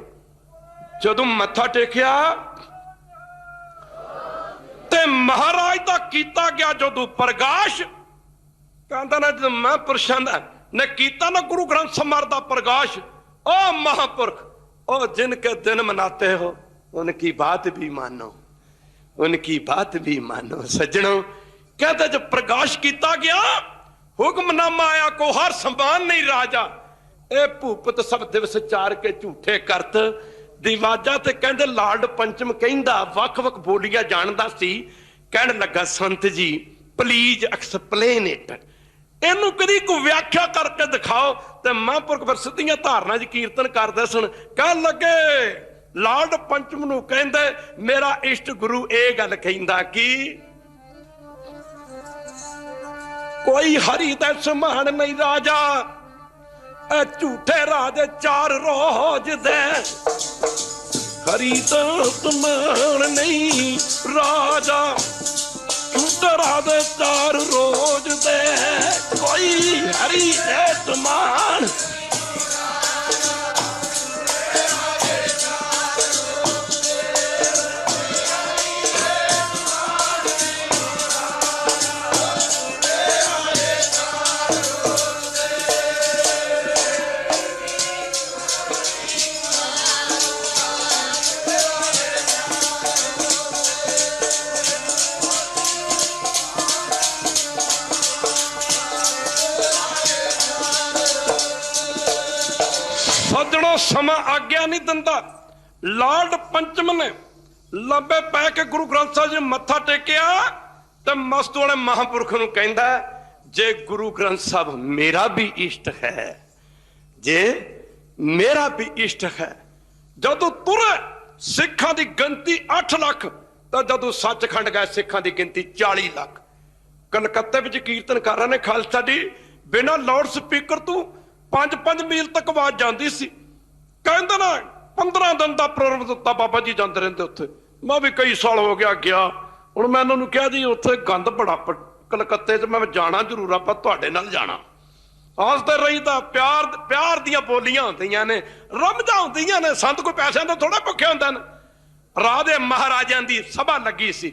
जदों मत्था टेकिया ते महाराज दा कीता गया जदों प्रकाश, कहता ना जब मैं प्रसन्न ने कीता ना गुरु ग्रंथ समर दा प्रकाश, ओ महापुरख ओ जिनके दिन मनाते हो उनकी बात भी मानो, उनकी बात भी मानो। सज्जनों कहते जब प्रकाश किया गया, हुक्मनामा आया को हर संभान नहीं राजा, ए भूपत सब दिवस चार के झूठे करत दिवाजा। ते कहते लार्ड पंचम कहंदा वख-वख बोलियां जानदा सी, कहण लगा संत जी प्लीज एक्सप्लेन इट, इनू कदी को व्याख्या करके दिखाओ। ते महापुरख फिर सीधियां धारना च कीर्तन करदे सन। कह लगे लार्ड पंचम नूं कहंदे मेरा इष्ट गुरु ये गल कहंदा कि कोई हरि दा समान नहीं राजा, झूठे राजे 4 रोज दे, हरि दा समान नहीं राजा, झूठे राजे 4 रोज दे, कोई हरि दे समान। सज्जणों समा आग्या नहीं दिंदा। लार्ड पंचम ने लंबे पै के गुरु ग्रंथ साहिब जी मत्था टेकिया ते मस्तूआणे महापुरख नूं कहंदा जे गुरु ग्रंथ साहिब मेरा भी इष्ट है, जे मेरा भी इष्ट है। जदों तुरे सिखां दी गिनती 8 लाख, तो जदों सचखंड गए सिखां दी गिनती 40 लाख। कलकत्ते विच कीर्तन कर रहे ने खालसा जी, बिना लाउड स्पीकर तू 5-5 मील तक आवाज जाती सी। कहते ना 15 दिन का प्रोग्राम दिता, बाबा जी जाते रहते उत्थे। मैं भी कई साल हो गया हुण मैं उन्होंने कहा जी उत्थे गंद बड़ा कलकत्ते च, मैं जाना जरूर आ पर तुहाडे नाल जाना। हसदे रहीदा, प्यार प्यार दियां बोलियां होंदियां ने, रमजां होंदियां ने। संत कोई पैसों दे थोड़ा भुखे होंदे ने। राजे महाराजां दी सभा लगी सी,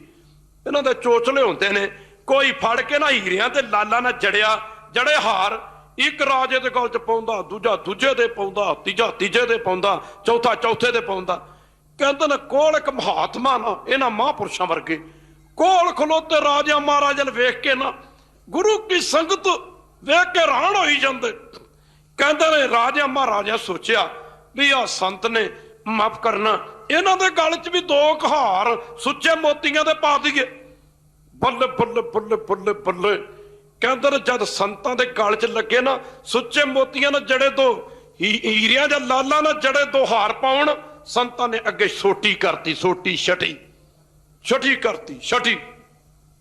इन्हां दे चोचले होंदे ने। कोई फड़ के ना हीरियां ते लाला ना जड़े हार एक राजे दे गल च पाउंदा, दूजा दूजे दे पाउंदा, तीजा तीजे दे पाउंदा, चौथा चौथे दे पाउंदा। कहते ने कोल एक महात्मा ना इन्हां महापुरुषां वर्गे कोल खलोते राजा महाराजा वेख के ना गुरु की संगत वेख के हैरान होई जांदे। कहते ने राजा महाराजा सोचिया भी आ संत ने माफ करना, इन्हां दे गल च भी 2 हार सुच्चे मोतियां दे पा दईए। बल्ले बल्ले बल्ले बल्ले बल्ले। कहते जब संतां दे गल च लगे ना सुच्चे मोतियां ने जड़े 2 ਹੀਰਿਆਂ ਦੇ ਲਾਲਾਂ ਨਾਲ ਜੜੇ ਦੋ ਹਾਰ ਪਾਉਣ। ਸੰਤਾਂ ਨੇ ਅੱਗੇ ਸੋਟੀ ਕਰਤੀ, ਸੋਟੀ ਛਟੀ ਕਰਤੀ, ਛਟੀ।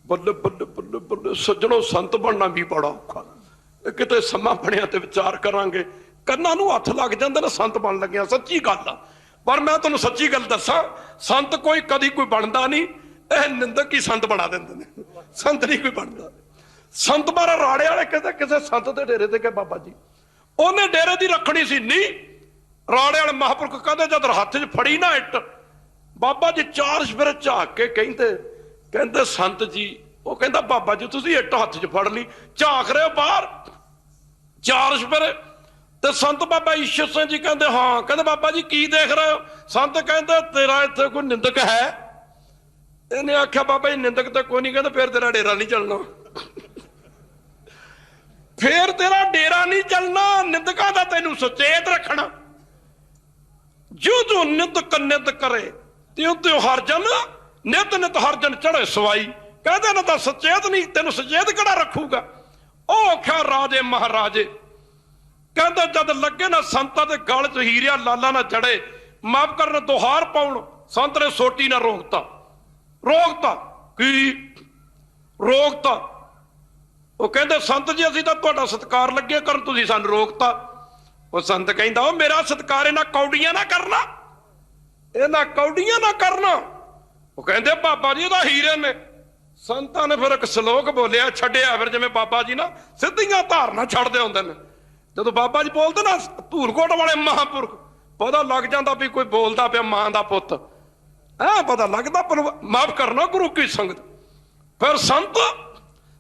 ਬੱਲੇ ਬੱਲੇ ਬੱਲੇ ਬੱਲੇ ਸੱਜਣੋ, ਸੰਤ ਬਣਨਾ ਵੀ ਬੜਾ ਔਖਾ। ਕਿਤੇ ਸਮਾਂ ਬਣਿਆ ਤੇ ਵਿਚਾਰ ਕਰਾਂਗੇ। ਕੰਨਾਂ ਨੂੰ ਹੱਥ ਲੱਗ ਜਾਂਦੇ ਨੇ ਸੰਤ ਬਣ ਲੱਗਿਆ, ਸੱਚੀ ਗੱਲ ਆ। ਪਰ ਮੈਂ ਤੁਹਾਨੂੰ ਸੱਚੀ ਗੱਲ ਦੱਸਾਂ, ਸੰਤ ਕਦੀ ਕੋਈ ਬਣਦਾ ਨਹੀਂ, ਇਹ ਨਿੰਦਕ ਹੀ ਸੰਤ ਬਣਾ ਦਿੰਦੇ ਨੇ। ਸੰਤ ਨਹੀਂ ਕੋਈ ਬਣਦਾ। ਸੰਤ ਬਾਰਾ ਰਾੜੇ ਵਾਲੇ ਕਿਸੇ ਸੰਤ ਦੇ ਡੇਰੇ ਤੇ ਗਏ, ਬਾਬਾ ਜੀ ਉਹਨੇ ਡੇਰੇ ਦੀ ਰੱਖਣੀ ਸੀ। ਨਹੀਂ, ਰਾੜੇ ਵਾਲੇ ਮਹਾਂਪੁਰਖ ਕਹਿੰਦੇ ਜਦ ਹੱਥ 'ਚ ਫੜੀ ਨਾ ਇੱਟ, ਬਾਬਾ ਜੀ ਚਾਰ ਚੁਫੇਰੇ ਝਾਕ ਕੇ ਕਹਿੰਦੇ ਸੰਤ ਜੀ, ਉਹ ਕਹਿੰਦਾ ਬਾਬਾ ਜੀ ਤੁਸੀਂ ਇੱਟ ਹੱਥ 'ਚ ਫੜ ਲਈ, ਝਾਕ ਰਹੇ ਹੋ ਬਾਹਰ ਚਾਰ ਚੁਫੇਰੇ। ਤੇ ਸੰਤ ਬਾਬਾ ਈਸ਼ਰ ਸਿੰਘ ਜੀ ਕਹਿੰਦੇ ਹਾਂ। ਕਹਿੰਦੇ ਬਾਬਾ ਜੀ ਕੀ ਦੇਖ ਰਹੇ ਹੋ? ਸੰਤ ਕਹਿੰਦੇ ਤੇਰਾ ਇੱਥੇ ਕੋਈ ਨਿੰਦਕ ਹੈ? ਇਹਨੇ ਆਖਿਆ ਬਾਬਾ ਜੀ ਨਿੰਦਕ ਤਾਂ ਕੋਈ ਨਹੀਂ। ਕਹਿੰਦੇ ਫਿਰ ਤੇਰਾ ਡੇਰਾ ਨਹੀਂ ਚੱਲਣਾ, ਫੇਰ ਤੇਰਾ ਡੇਰਾ ਨਹੀਂ ਚੱਲਣਾ। ਨਿੰਦਕਾਂ ਦਾ ਤੈਨੂੰ ਸੁਚੇਤ ਰੱਖਣਾ। ਜੋ ਨਿੰਦ ਕਰੇ ਤਿਉ ਹਰਜਨ, ਨਿਤ ਹਰਜਨ ਚੜੇ ਸਵਾਈ। ਕਹਿੰਦੇ ਨਾ ਤਾਂ ਸੁਚੇਤ ਨਹੀਂ, ਤੈਨੂੰ ਸੁਚੇਤ ਕਿਹੜਾ ਰੱਖੂਗਾ? ਉਹ ਆਖਿਆ ਰਾਜੇ ਮਹਾਰਾਜੇ। ਕਹਿੰਦਾ ਜਦ ਲੱਗੇ ਨਾ ਸੰਤਾਂ ਦੇ ਗਲ 'ਚ ਹੀਰਿਆ ਲਾਲਾ ਨਾ ਜੜੇ, ਮਾਫ ਕਰਨ ਦੁਹਾਰ ਪਾਉਣ, ਸੰਤ ਨੇ ਸੋਟੀ ਨਾ ਰੋਕਤਾ। ਕੀ ਰੋਕਤਾ? ਉਹ ਕਹਿੰਦੇ ਸੰਤ ਜੀ ਅਸੀਂ ਤਾਂ ਤੁਹਾਡਾ ਸਤਿਕਾਰ ਲੱਗੇ ਕਰਨ, ਤੁਸੀਂ ਸਾਨੂੰ ਰੋਕਤਾ। ਉਹ ਸੰਤ ਕਹਿੰਦਾ ਉਹ ਮੇਰਾ ਸਤਿਕਾਰ ਇਹਨਾਂ ਕੌਡੀਆਂ ਨਾ ਕਰਨਾ, ਇਹਨਾਂ ਕੌਡੀਆਂ ਨਾ ਕਰਨਾ। ਉਹ ਕਹਿੰਦੇ ਬਾਬਾ ਜੀ ਇਹਦਾ ਹੀਰੇ ਨੇ। ਸੰਤਾਂ ਨੇ ਫਿਰ ਇੱਕ ਸ਼ਲੋਕ ਬੋਲਿਆ, ਛੱਡਿਆ ਫਿਰ, ਜਿਵੇਂ ਬਾਬਾ ਜੀ ਨਾ ਸਿੱਧੀਆਂ ਧਾਰਨਾ ਛੱਡਦੇ ਹੁੰਦੇ ਨੇ। ਜਦੋਂ ਬਾਬਾ ਜੀ ਬੋਲਦੇ ਨਾ ਧੂਲਕੋਟ ਵਾਲੇ ਮਹਾਂਪੁਰਖ, ਪਤਾ ਲੱਗ ਜਾਂਦਾ ਵੀ ਕੋਈ ਬੋਲਦਾ ਪਿਆ ਮਾਂ ਦਾ ਪੁੱਤ, ਪਤਾ ਲੱਗਦਾ। ਪਰ ਮਾਫ ਕਰਨਾ ਗੁਰੂ ਕੀ ਸੰਗਤ। ਫਿਰ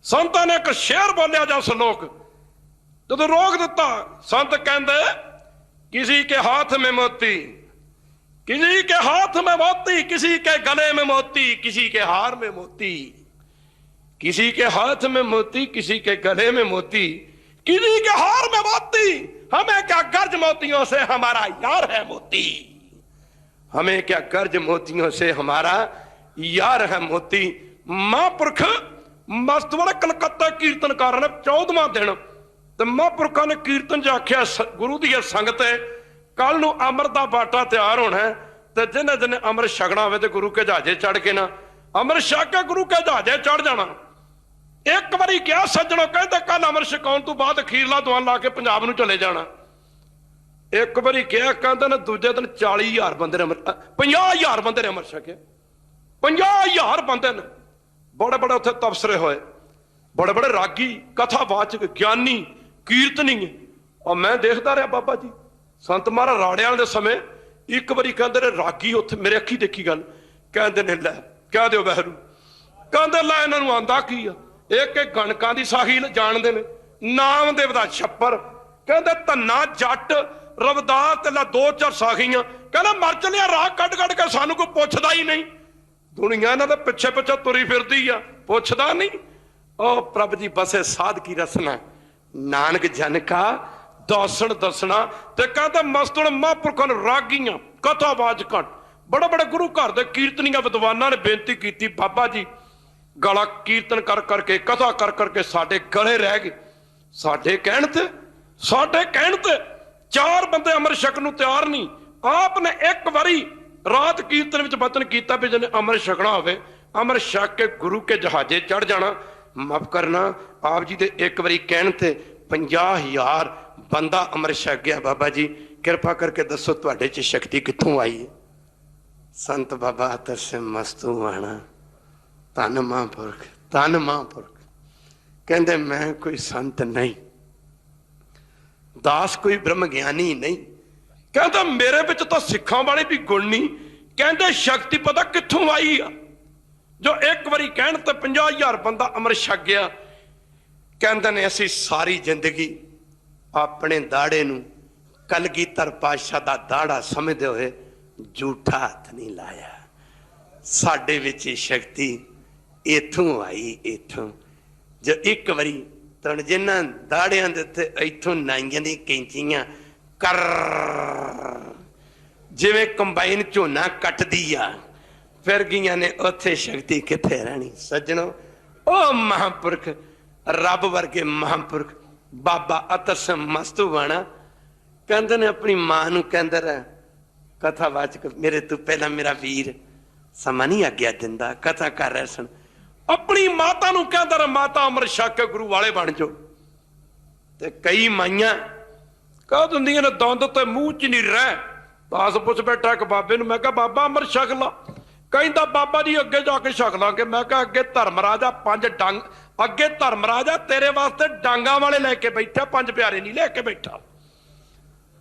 ਸੰਤਾਂ ਨੇ ਇੱਕ ਸ਼ੇਰ ਬੋਲਿਆ ਜਾਂ ਸ਼ਲੋਕ, ਜਦੋਂ ਰੋਕ ਦਿੱਤਾ, ਸੰਤ ਕਹਿੰਦੇ किसी के हाथ में मोती, किसी के हाथ में मोती, किसी के गले में मोती, किसी के हार में मोती, किसी के हाथ में मोती, किसी के गले में मोती, किसी के हार में मोती। हमें क्या गर्ज मोतियों से हमारा यार है मोती, हमें क्या गर्ज मोतियों से हमारा यार है मोती। महापुरख मस्त वाले कलकत्ता कीर्तनकार ने 14वां दिन ਤੇ ਮਹਾਂਪੁਰਖਾਂ ਨੇ ਕੀਰਤਨ 'ਚ ਆਖਿਆ ਗੁਰੂ ਦੀ ਸੰਗਤ ਹੈ, ਕੱਲ ਨੂੰ ਅੰਮ੍ਰਿਤ ਦਾ ਬਾਟਾ ਤਿਆਰ ਹੋਣਾ ਤੇ ਜਿਹਨੇ ਜਿਹਨੇ ਅੰਮ੍ਰਿਤ ਛਕਣਾ ਹੋਵੇ ਤੇ ਗੁਰੂ ਕੇ ਜਹਾਜ਼ੇ ਚੜ ਕੇ ਨਾ ਅੰਮ੍ਰਿਤ ਛਕ ਕੇ ਗੁਰੂ ਕੇ ਜਹਾਜ਼ੇ ਚੜ ਜਾਣਾ। ਇੱਕ ਵਾਰੀ ਕਿਹਾ ਸੱਜਣੋ, ਕਹਿੰਦੇ ਕੱਲ ਅੰਮ੍ਰਿਤ ਛਕਾਉਣ ਤੋਂ ਬਾਅਦ ਅਖੀਰਲਾ ਦੁਆ ਲਾ ਕੇ ਪੰਜਾਬ ਨੂੰ ਚਲੇ ਜਾਣਾ। ਇੱਕ ਵਾਰੀ ਕਿਹਾ, ਕਹਿੰਦੇ ਨੇ ਦੂਜੇ ਦਿਨ 40,000 ਬੰਦੇ ਨੇ 50,000 ਬੰਦੇ ਨੇ ਅੰਮ੍ਰਿਤ ਛਕਿਆ। 50,000 ਬੰਦੇ ਨੇ। ਬੜੇ ਬੜੇ ਉੱਥੇ ਤਬਸਰੇ ਹੋਏ, ਬੜੇ ਬੜੇ ਰਾਗੀ, ਕਥਾਵਾਚਕ, ਗਿਆਨੀ, ਕੀਰਤਨੀ। ਔਰ ਮੈਂ ਦੇਖਦਾ ਰਿਹਾ ਬਾਬਾ ਜੀ ਸੰਤ ਮਹਾਰਾਜ ਰਾੜਿਆਂ ਦੇ ਸਮੇਂ ਇੱਕ ਵਾਰੀ ਕਹਿੰਦੇ ਨੇ ਰਾਗੀ ਉੱਥੇ ਮੇਰੇ ਅੱਖੀ ਦੇਖੀ ਗੱਲ, ਕਹਿੰਦੇ ਨੇ ਲੈ ਕਹਿ ਦਿਓ ਵਹਿਰੂ, ਕਹਿੰਦੇ ਲੈ ਇਹਨਾਂ ਨੂੰ ਆਂਦਾ ਕੀ ਆ, ਇੱਕ ਇੱਕ ਗਣਕਾਂ ਦੀ ਸਾਹੀ ਜਾਣਦੇ ਨੇ, ਨਾਮਦੇਵ ਦਾ ਛੱਪਰ, ਕਹਿੰਦੇ ਧੰਨਾ ਜੱਟ ਰਵਿਦਾਸ ਤੇ ਲੈ 2-4 ਸਾਖੀਆਂ, ਕਹਿੰਦਾ ਮਰ ਚਲਿਆ ਰਾਹ ਕੱਢ ਕੱਢ ਕੇ ਸਾਨੂੰ ਕੋਈ ਪੁੱਛਦਾ ਹੀ ਨਹੀਂ। ਦੁਨੀਆ ਇਹਨਾਂ ਦੇ ਪਿੱਛੇ ਪਿੱਛੇ ਤੁਰੀ ਫਿਰਦੀ ਆ, ਪੁੱਛਦਾ ਨਹੀਂ। ਉਹ ਪ੍ਰਭ ਜੀ ਬਸੇ ਸਾਧ ਕੀ ਰਸਨਾ, ਨਾਨਕ ਜਨ ਕਾ ਦੌਸਣ ਦਸਣਾ। ਤੇ ਕਹਿੰਦਾ ਮਸਤੂਣ ਮਹਾਂਪੁਰਖਾਂ ਨੂੰ ਰਾਗੀਆਂ, ਕਥਾਵਾਚਕਾਂ, ਬੜੇ ਬੜੇ ਗੁਰੂ ਘਰ ਦੇ ਕੀਰਤਨੀਆਂ ਵਿਦਵਾਨਾਂ ਨੇ ਬੇਨਤੀ ਕੀਤੀ, ਬਾਬਾ ਜੀ ਗਲਾ ਕੀਰਤਨ ਕਰ ਕਰਕੇ, ਕਥਾ ਕਰ ਕਰਕੇ ਸਾਡੇ ਗਲੇ ਰਹਿ ਗਏ। ਸਾਡੇ ਕਹਿਣ ਤੇ 4 ਬੰਦੇ ਅੰਮ੍ਰਿਤ ਛਕਣ ਨੂੰ ਤਿਆਰ ਨਹੀਂ। ਆਪ ਨੇ ਇੱਕ ਵਾਰੀ ਰਾਤ ਕੀਰਤਨ ਵਿੱਚ ਬਚਨ ਕੀਤਾ ਵੀ ਜਿਹਨੇ ਅੰਮ੍ਰਿਤ ਛਕਣਾ ਹੋਵੇ ਅੰਮ੍ਰਿਤ ਛਕ ਕੇ ਗੁਰੂ ਕੇ ਜਹਾਜ਼ੇ ਚੜ ਜਾਣਾ। ਮਾਫ ਕਰਨਾ, ਆਪ ਜੀ ਦੇ ਇੱਕ ਵਾਰੀ ਕਹਿਣ ਤੇ 50,000 ਬੰਦਾ ਅੰਮ੍ਰਿਤ ਛਕ ਗਿਆ। ਬਾਬਾ ਜੀ ਕਿਰਪਾ ਕਰਕੇ ਦੱਸੋ ਤੁਹਾਡੇ 'ਚ ਸ਼ਕਤੀ ਕਿੱਥੋਂ ਆਈ ਹੈ? ਸੰਤ ਬਾਬਾ ਤਰਸੇ ਮਸਤੂ ਆਣਾ, ਧੰਨ ਮਹਾਂਪੁਰਖ, ਧੰਨ ਮਹਾਂਪੁਰਖ। ਕਹਿੰਦੇ ਮੈਂ ਕੋਈ ਸੰਤ ਨਹੀਂ, ਦਾਸ ਕੋਈ ਬ੍ਰਹਮ ਗਿਆਨੀ ਨਹੀਂ। ਕਹਿੰਦਾ ਮੇਰੇ ਵਿੱਚ ਤਾਂ ਸਿੱਖਾਂ ਵਾਲੇ ਵੀ ਗੁਣ ਨਹੀਂ। ਕਹਿੰਦੇ ਸ਼ਕਤੀ ਪਤਾ ਕਿੱਥੋਂ ਆਈ ਆ, ਜੋ ਇੱਕ ਵਾਰੀ ਕਹਿਣ ਤੇ 50,000 ਬੰਦਾ ਅੰਮ੍ਰਿਤ ਛਕ ਗਿਆ। ਕਹਿੰਦੇ ਨੇ ਅਸੀਂ ਸਾਰੀ ਜ਼ਿੰਦਗੀ ਆਪਣੇ ਦਾੜੇ ਨੂੰ ਕਲਗੀਧਰ ਪਾਤਸ਼ਾਹ ਦਾ ਦਾੜਾ ਸਮਝਦੇ ਹੋਏ ਝੂਠਾ ਹੱਥ ਨਹੀਂ ਲਾਇਆ। ਸਾਡੇ ਵਿੱਚ ਸ਼ਕਤੀ ਇੱਥੋਂ ਆਈ, ਇੱਥੋਂ। ਜੋ ਇੱਕ ਵਾਰੀ ਤਣ ਜਿਨ੍ਹਾਂ ਦਾੜਿਆਂ ਦੇ ਉੱਤੇ ਇੱਥੋਂ ਨਾਈਆਂ ਦੀ ਕੈਂਚੀਆਂ ਕਰ ਜਿਵੇਂ ਕੰਬਾਈਨ ਝੋਨਾ ਕੱਟਦੀ ਆ ਫਿਰ ਗਈਆਂ ਨੇ, ਉੱਥੇ ਸ਼ਕਤੀ ਕਿੱਥੇ ਰਹਿਣੀ? ਸੱਜਣੋ, ਉਹ ਮਹਾਂਪੁਰਖ, ਰੱਬ ਵਰਗੇ ਮਹਾਂਪੁਰਖ ਬਾਬਾ ਅਤਰ ਸਿੰਘ ਮਸਤੂਆਣਾ ਕਹਿੰਦੇ ਨੇ ਆਪਣੀ ਮਾਂ ਨੂੰ ਕਹਿੰਦਾ ਰਹਿ ਕਥਾਵਾਚਕ ਮੇਰੇ ਤੋਂ ਪਹਿਲਾਂ ਮੇਰਾ ਵੀਰ ਸਮਾਂ ਨਹੀਂ ਆਗਿਆ ਦਿੰਦਾ, ਕਥਾ ਕਰ ਰਹੇ ਸਨ। ਆਪਣੀ ਮਾਤਾ ਨੂੰ ਕਹਿੰਦਾ ਰਿਹਾ ਮਾਤਾ ਅੰਮ੍ਰਿਤ ਛਕ ਕੇ ਗੁਰੂ ਵਾਲੇ ਬਣ ਜਾਓ। ਤੇ ਕਈ ਮਾਈਆਂ ਕਹਿ ਦਿੰਦੀਆਂ ਨੇ ਦੰਦ ਤੇ ਮੂੰਹ ਚ ਨਹੀਂ ਰਹਿ। ਦਾਸ ਪੁੱਛ ਬੈਠਾ ਇੱਕ ਬਾਬੇ ਨੂੰ, ਮੈਂ ਕਿਹਾ ਬਾਬਾ ਅੰਮ੍ਰਿਤ ਛਕ ਲਾ। ਕਹਿੰਦਾ ਬਾਬਾ ਜੀ ਅੱਗੇ ਜਾ ਕੇ ਛਕ ਲਾਂਗੇ। ਮੈਂ ਕਿਹਾ ਅੱਗੇ ਧਰਮ ਰਾਜਾ 5 ਡੰਗ, ਅੱਗੇ ਧਰਮ ਰਾਜਾ ਤੇਰੇ ਵਾਸਤੇ ਡਾਂਗਾ ਵਾਲੇ ਲੈ ਕੇ ਬੈਠਾ, 5 ਪਿਆਰੇ ਨਹੀਂ ਲੈ ਕੇ ਬੈਠਾ।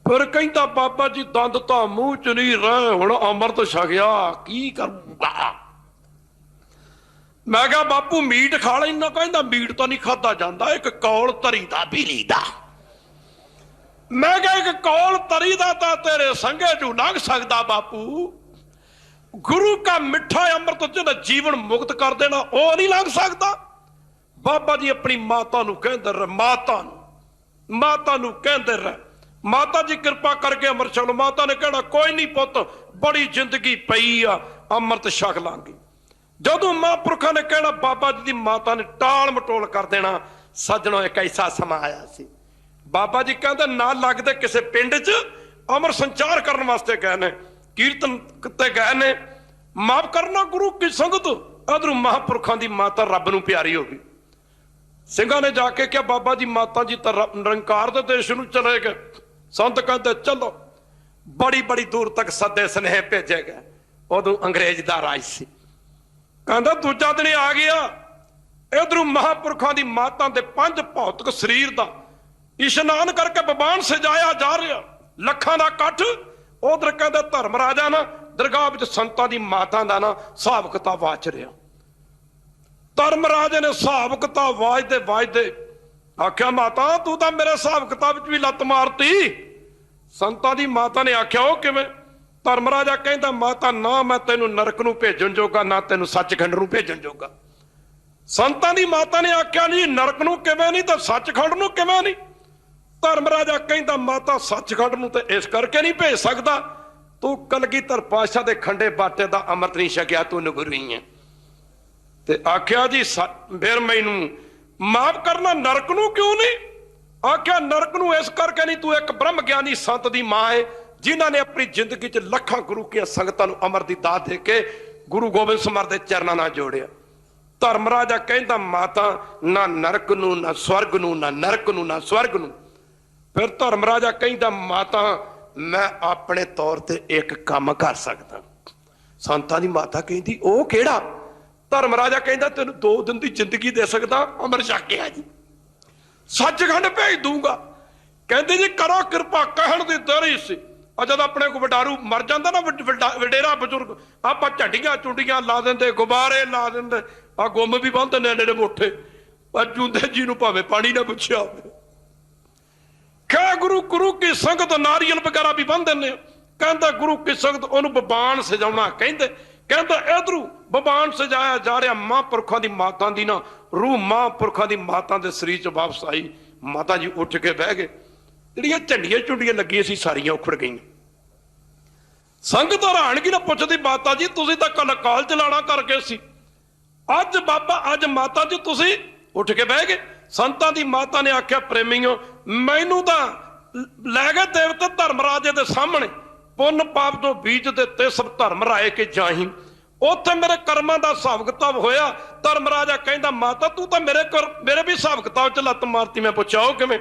ਫਿਰ ਕਹਿੰਦਾ ਬਾਬਾ ਜੀ ਦੰਦ ਤਾਂ ਮੂੰਹ ਚ ਨਹੀਂ ਰਹੇ, ਹੁਣ ਅੰਮ੍ਰਿਤ ਛਕਿਆ ਕੀ ਕਰੂੰਗਾ। ਮੈਂ ਕਿਹਾ ਬਾਪੂ ਮੀਟ ਖਾ ਲੈਣਾ। ਕਹਿੰਦਾ ਮੀਟ ਤਾਂ ਨਹੀਂ ਖਾਦਾ ਜਾਂਦਾ, ਇੱਕ ਕੌਲ ਧਰੀ ਦਾ ਬਿਲੀ ਦਾ। ਮੈਂ ਕਿਹਾ ਇੱਕ ਕੌਲ ਤਰੀ ਦਾ ਤਾਂ ਤੇਰੇ ਸੰਗੇ ਚੋਂ ਲੰਘ ਸਕਦਾ ਬਾਪੂ, ਗੁਰੂ ਕਾ ਮਿੱਠਾ ਅੰਮ੍ਰਿਤ ਜਿਹਦਾ ਜੀਵਨ ਮੁਕਤ ਕਰ ਦੇਣਾ ਉਹ ਨਹੀਂ ਲੰਘ ਸਕਦਾ। ਬਾਬਾ ਜੀ ਆਪਣੀ ਮਾਤਾ ਨੂੰ ਕਹਿੰਦੇ ਰਹੇ, ਮਾਤਾ ਨੂੰ ਕਹਿੰਦੇ ਰਹੇ ਮਾਤਾ ਜੀ ਕਿਰਪਾ ਕਰਕੇ ਅੰਮ੍ਰਿਤ ਛਕ ਲਓ। ਮਾਤਾ ਨੇ ਕਹਿਣਾ ਕੋਈ ਨਹੀਂ ਪੁੱਤ, ਬੜੀ ਜ਼ਿੰਦਗੀ ਪਈ ਆ, ਅੰਮ੍ਰਿਤ ਛਕ ਲਾਂਗੇ। ਜਦੋਂ ਮਹਾਂਪੁਰਖਾਂ ਨੇ ਕਹਿਣਾ ਬਾਬਾ ਜੀ ਦੀ ਮਾਤਾ ਨੇ ਟਾਲ ਮਟੋਲ ਕਰ ਦੇਣਾ। ਸੱਜਣੋ ਇੱਕ ਐਸਾ ਸਮਾਂ ਆਇਆ ਸੀ, ਬਾਬਾ ਜੀ ਕਹਿੰਦੇ ਨਾ ਲੱਗਦੇ ਕਿਸੇ ਪਿੰਡ 'ਚ ਅਮਰ ਸੰਚਾਰ ਕਰਨ ਵਾਸਤੇ ਗਏ ਨੇ, ਕੀਰਤਨ ਕਿਤੇ ਗਏ ਨੇ, ਮਾਫ ਕਰਨਾ ਗੁਰੂ ਕੀ ਸੰਗਤ। ਅਧਰੂ ਮਹਾਂਪੁਰਖਾਂ ਦੀ ਮਾਤਾ ਰੱਬ ਨੂੰ ਪਿਆਰੀ ਹੋ ਗਈ। ਸਿੰਘਾਂ ਨੇ ਜਾ ਕੇ ਕਿਹਾ ਬਾਬਾ ਜੀ ਮਾਤਾ ਜੀ ਤਾਂ ਨਿਰੰਕਾਰ ਦੇ ਦੇਸ਼ ਨੂੰ ਚਲੇ ਗਏ। ਸੰਤ ਕਹਿੰਦੇ ਚਲੋ। ਬੜੀ ਦੂਰ ਤੱਕ ਸੱਦੇ ਸੁਨੇਹੇ ਭੇਜੇ ਗਏ। ਉਦੋਂ ਅੰਗਰੇਜ਼ ਦਾ ਰਾਜ ਸੀ। ਕਹਿੰਦਾ ਦੂਜਾ ਦਿਨ ਆ ਗਿਆ। ਇਧਰੋਂ ਮਹਾਂਪੁਰਖਾਂ ਦੀ ਮਾਤਾ ਦੇ 5 ਭੌਤਿਕ ਸਰੀਰ ਦਾ ਇਸ਼ਨਾਨ ਕਰਕੇ ਬਬਾਨ ਸਜਾਇਆ ਜਾ ਰਿਹਾ, ਲੱਖਾਂ ਦਾ ਇਕੱਠ। ਉਧਰ ਕਹਿੰਦਾ ਧਰਮ ਰਾਜਾ ਨਾ ਦਰਗਾਹ ਵਿੱਚ ਸੰਤਾਂ ਦੀ ਮਾਤਾ ਦਾ ਨਾ ਹਿਸਾਬ ਕਿਤਾਬ ਵਾਚ ਰਿਹਾ। ਧਰਮ ਰਾਜੇ ਨੇ ਹਿਸਾਬ ਕਿਤਾਬ ਵਾਜਦੇ ਆਖਿਆ ਮਾਤਾ ਤੂੰ ਤਾਂ ਮੇਰੇ ਹਿਸਾਬ ਕਿਤਾਬ ਵਿੱਚ ਵੀ ਲੱਤ ਮਾਰਤੀ। ਸੰਤਾਂ ਦੀ ਮਾਤਾ ਨੇ ਆਖਿਆ ਉਹ ਕਿਵੇਂ? ਧਰਮ ਰਾਜਾ ਕਹਿੰਦਾ ਮਾਤਾ ਨਾ ਮੈਂ ਤੈਨੂੰ ਨਰਕ ਨੂੰ ਭੇਜਣ ਜੋਗਾ, ਨਾ ਤੈਨੂੰ ਸੱਚਖੰਡ ਨੂੰ ਭੇਜਣ ਜੋਗਾ। ਸੰਤਾਂ ਦੀ ਮਾਤਾ ਨੇ ਆਖਿਆ ਜੀ ਨਰਕ ਨੂੰ ਕਿਵੇਂ ਨਹੀਂ ਤਾਂ ਸੱਚਖੰਡ ਨੂੰ ਕਿਵੇਂ ਨਹੀਂ। ਧਰਮ ਰਾਜਾ ਕਹਿੰਦਾ ਮਾਤਾ ਸੱਚਖੰਡ ਨੂੰ ਤੇ ਇਸ ਕਰਕੇ ਨਹੀਂ ਭੇਜ ਸਕਦਾ, ਤੂੰ ਕਲਗੀਧਰ ਪਾਤਸ਼ਾਹ ਦੇ ਖੰਡੇ ਬਾਟੇ ਦਾ ਅੰਮ੍ਰਿਤ ਨਹੀਂ ਛਕਿਆ, ਤੂੰ ਨਗੁਰੀ ਹੈ। ਤੇ ਆਖਿਆ ਜੀ ਫਿਰ ਮੈਨੂੰ ਮਾਫ ਕਰਨਾ, ਨਰਕ ਨੂੰ ਕਿਉਂ ਨਹੀਂ? ਆਖਿਆ ਨਰਕ ਨੂੰ ਇਸ ਕਰਕੇ ਨਹੀਂ, ਤੂੰ ਇੱਕ ਬ੍ਰਹਮ ਗਿਆਨੀ ਸੰਤ ਦੀ ਮਾਂ ਹੈ ਜਿਨ੍ਹਾਂ ਨੇ ਆਪਣੀ ਜ਼ਿੰਦਗੀ 'ਚ ਲੱਖਾਂ ਗੁਰੂ ਕੀਆਂ ਸੰਗਤਾਂ ਨੂੰ ਅਮਰ ਦੀ ਦਾਤ ਦੇ ਕੇ ਗੁਰੂ ਗੋਬਿੰਦ ਸਿੰਘ ਦੇ ਚਰਨਾਂ ਨਾਲ ਜੋੜਿਆ। ਧਰਮ ਰਾਜਾ ਕਹਿੰਦਾ ਮਾਤਾ ਨਾ ਨਰਕ ਨੂੰ, ਨਾ ਸਵਰਗ ਨੂੰ, ਨਾ ਨਰਕ ਨੂੰ, ਨਾ ਸਵਰਗ ਨੂੰ। ਫਿਰ ਧਰਮ ਰਾਜਾ ਕਹਿੰਦਾ ਮਾਤਾ ਮੈਂ ਆਪਣੇ ਤੌਰ ਤੇ ਇੱਕ ਕੰਮ ਕਰ ਸਕਦਾ। ਸੰਤਾਂ ਦੀ ਮਾਤਾ ਕਹਿੰਦੀ ਉਹ ਕਿਹੜਾ? ਧਰਮ ਰਾਜਾ ਕਹਿੰਦਾ ਤੈਨੂੰ 2 ਦਿਨ ਦੀ ਜ਼ਿੰਦਗੀ ਦੇ ਸਕਦਾ, ਅਮਰ ਛਕ ਕੇ ਆ ਜੀ, ਸੱਚਖੰਡ ਭੇਜ ਦੂੰਗਾ। ਕਹਿੰਦੇ ਜੀ ਕਰੋ ਕਿਰਪਾ, ਕਹਿਣ ਦੀ ਦੇਰੀ ਸੀ। ਜਦ ਆਪਣੇ ਕੋ ਵਡਾਰੂ ਮਰ ਜਾਂਦਾ ਨਾ ਵਡੇਰਾ ਬਜ਼ੁਰਗ, ਆਪਾਂ ਝੰਡੀਆਂ ਚੁੰਡੀਆਂ ਲਾ ਦਿੰਦੇ, ਗੁਬਾਰੇ ਲਾ ਦਿੰਦੇ, ਆ ਗੁੰਮ ਵੀ ਬੰਨ੍ਹਦੇ ਨੇ ਨੇੜੇ ਮੋਠੇ, ਪਰ ਜੂੰਦੇ ਜੀ ਨੂੰ ਭਾਵੇਂ ਪਾਣੀ ਨਾ ਪੁੱਛਿਆ ਹੋਵੇ। ਕਹਿ ਗੁਰੂ ਕੀ ਸੰਗਤ ਨਾਰੀਅਲ ਵਗੈਰਾ ਵੀ ਬੰਨ ਦਿੰਦੇ। ਕਹਿੰਦਾ ਗੁਰੂ ਕੀ ਸੰਗਤ ਉਹਨੂੰ ਬਬਾਨ ਸਜਾਉਣਾ ਕਹਿੰਦਾ ਇਧਰੂ ਬਬਾਨ ਸਜਾਇਆ ਜਾ ਰਿਹਾ। ਮਹਾਂਪੁਰਖਾਂ ਦੀ ਮਾਤਾ ਦੀ ਨਾ ਰੂਹ ਮਹਾਂਪੁਰਖਾਂ ਦੀ ਮਾਤਾ ਦੇ ਸਰੀਰ 'ਚ ਵਾਪਸ ਆਈ। ਮਾਤਾ ਜੀ ਉੱਠ ਕੇ ਬਹਿ ਗਏ। ਜਿਹੜੀਆਂ ਝੰਡੀਆਂ ਝੁੰਡੀਆਂ ਲੱਗੀਆਂ ਸੀ ਸਾਰੀਆਂ ਉਖੜ ਗਈਆਂ। ਸੰਗਤ ਹੈਰਾਨਗੀ ਨਾਲ ਪੁੱਛਦੀ ਮਾਤਾ ਜੀ ਤੁਸੀਂ ਤਾਂ ਕੱਲ ਕਾਲ ਚਲਾਣਾ ਕਰ ਗਏ ਸੀ, ਅੱਜ ਮਾਤਾ ਜੀ ਤੁਸੀਂ ਉੱਠ ਕੇ ਬਹਿ ਗਏ। ਸੰਤਾਂ ਦੀ ਮਾਤਾ ਨੇ ਆਖਿਆ ਪ੍ਰੇਮੀਓ ਮੈਨੂੰ ਤਾਂ ਲੈ ਗਏ ਦੇਵਤੇ ਧਰਮ ਰਾਜੇ ਦੇ ਸਾਹਮਣੇ, ਪੁੰਨ ਪਾਪ ਤੋਂ ਬੀਜ ਦੇ ਤੇ ਸਭ ਧਰਮ ਰਾਏ ਕੇ ਜਾਹੀਂ, ਉੱਥੇ ਮੇਰੇ ਕਰਮਾਂ ਦਾ ਹਿਸਾਬ ਕਿਤਾਬ ਹੋਇਆ। ਧਰਮ ਰਾਜਾ ਕਹਿੰਦਾ ਮਾਤਾ ਤੂੰ ਤਾਂ ਮੇਰੇ ਵੀ ਹਿਸਾਬ ਕਿਤਾਬ 'ਚ ਲੱਤ ਮਾਰਤੀ। ਮੈਂ ਪੁੱਛਿਆ ਉਹ ਕਿਵੇਂ?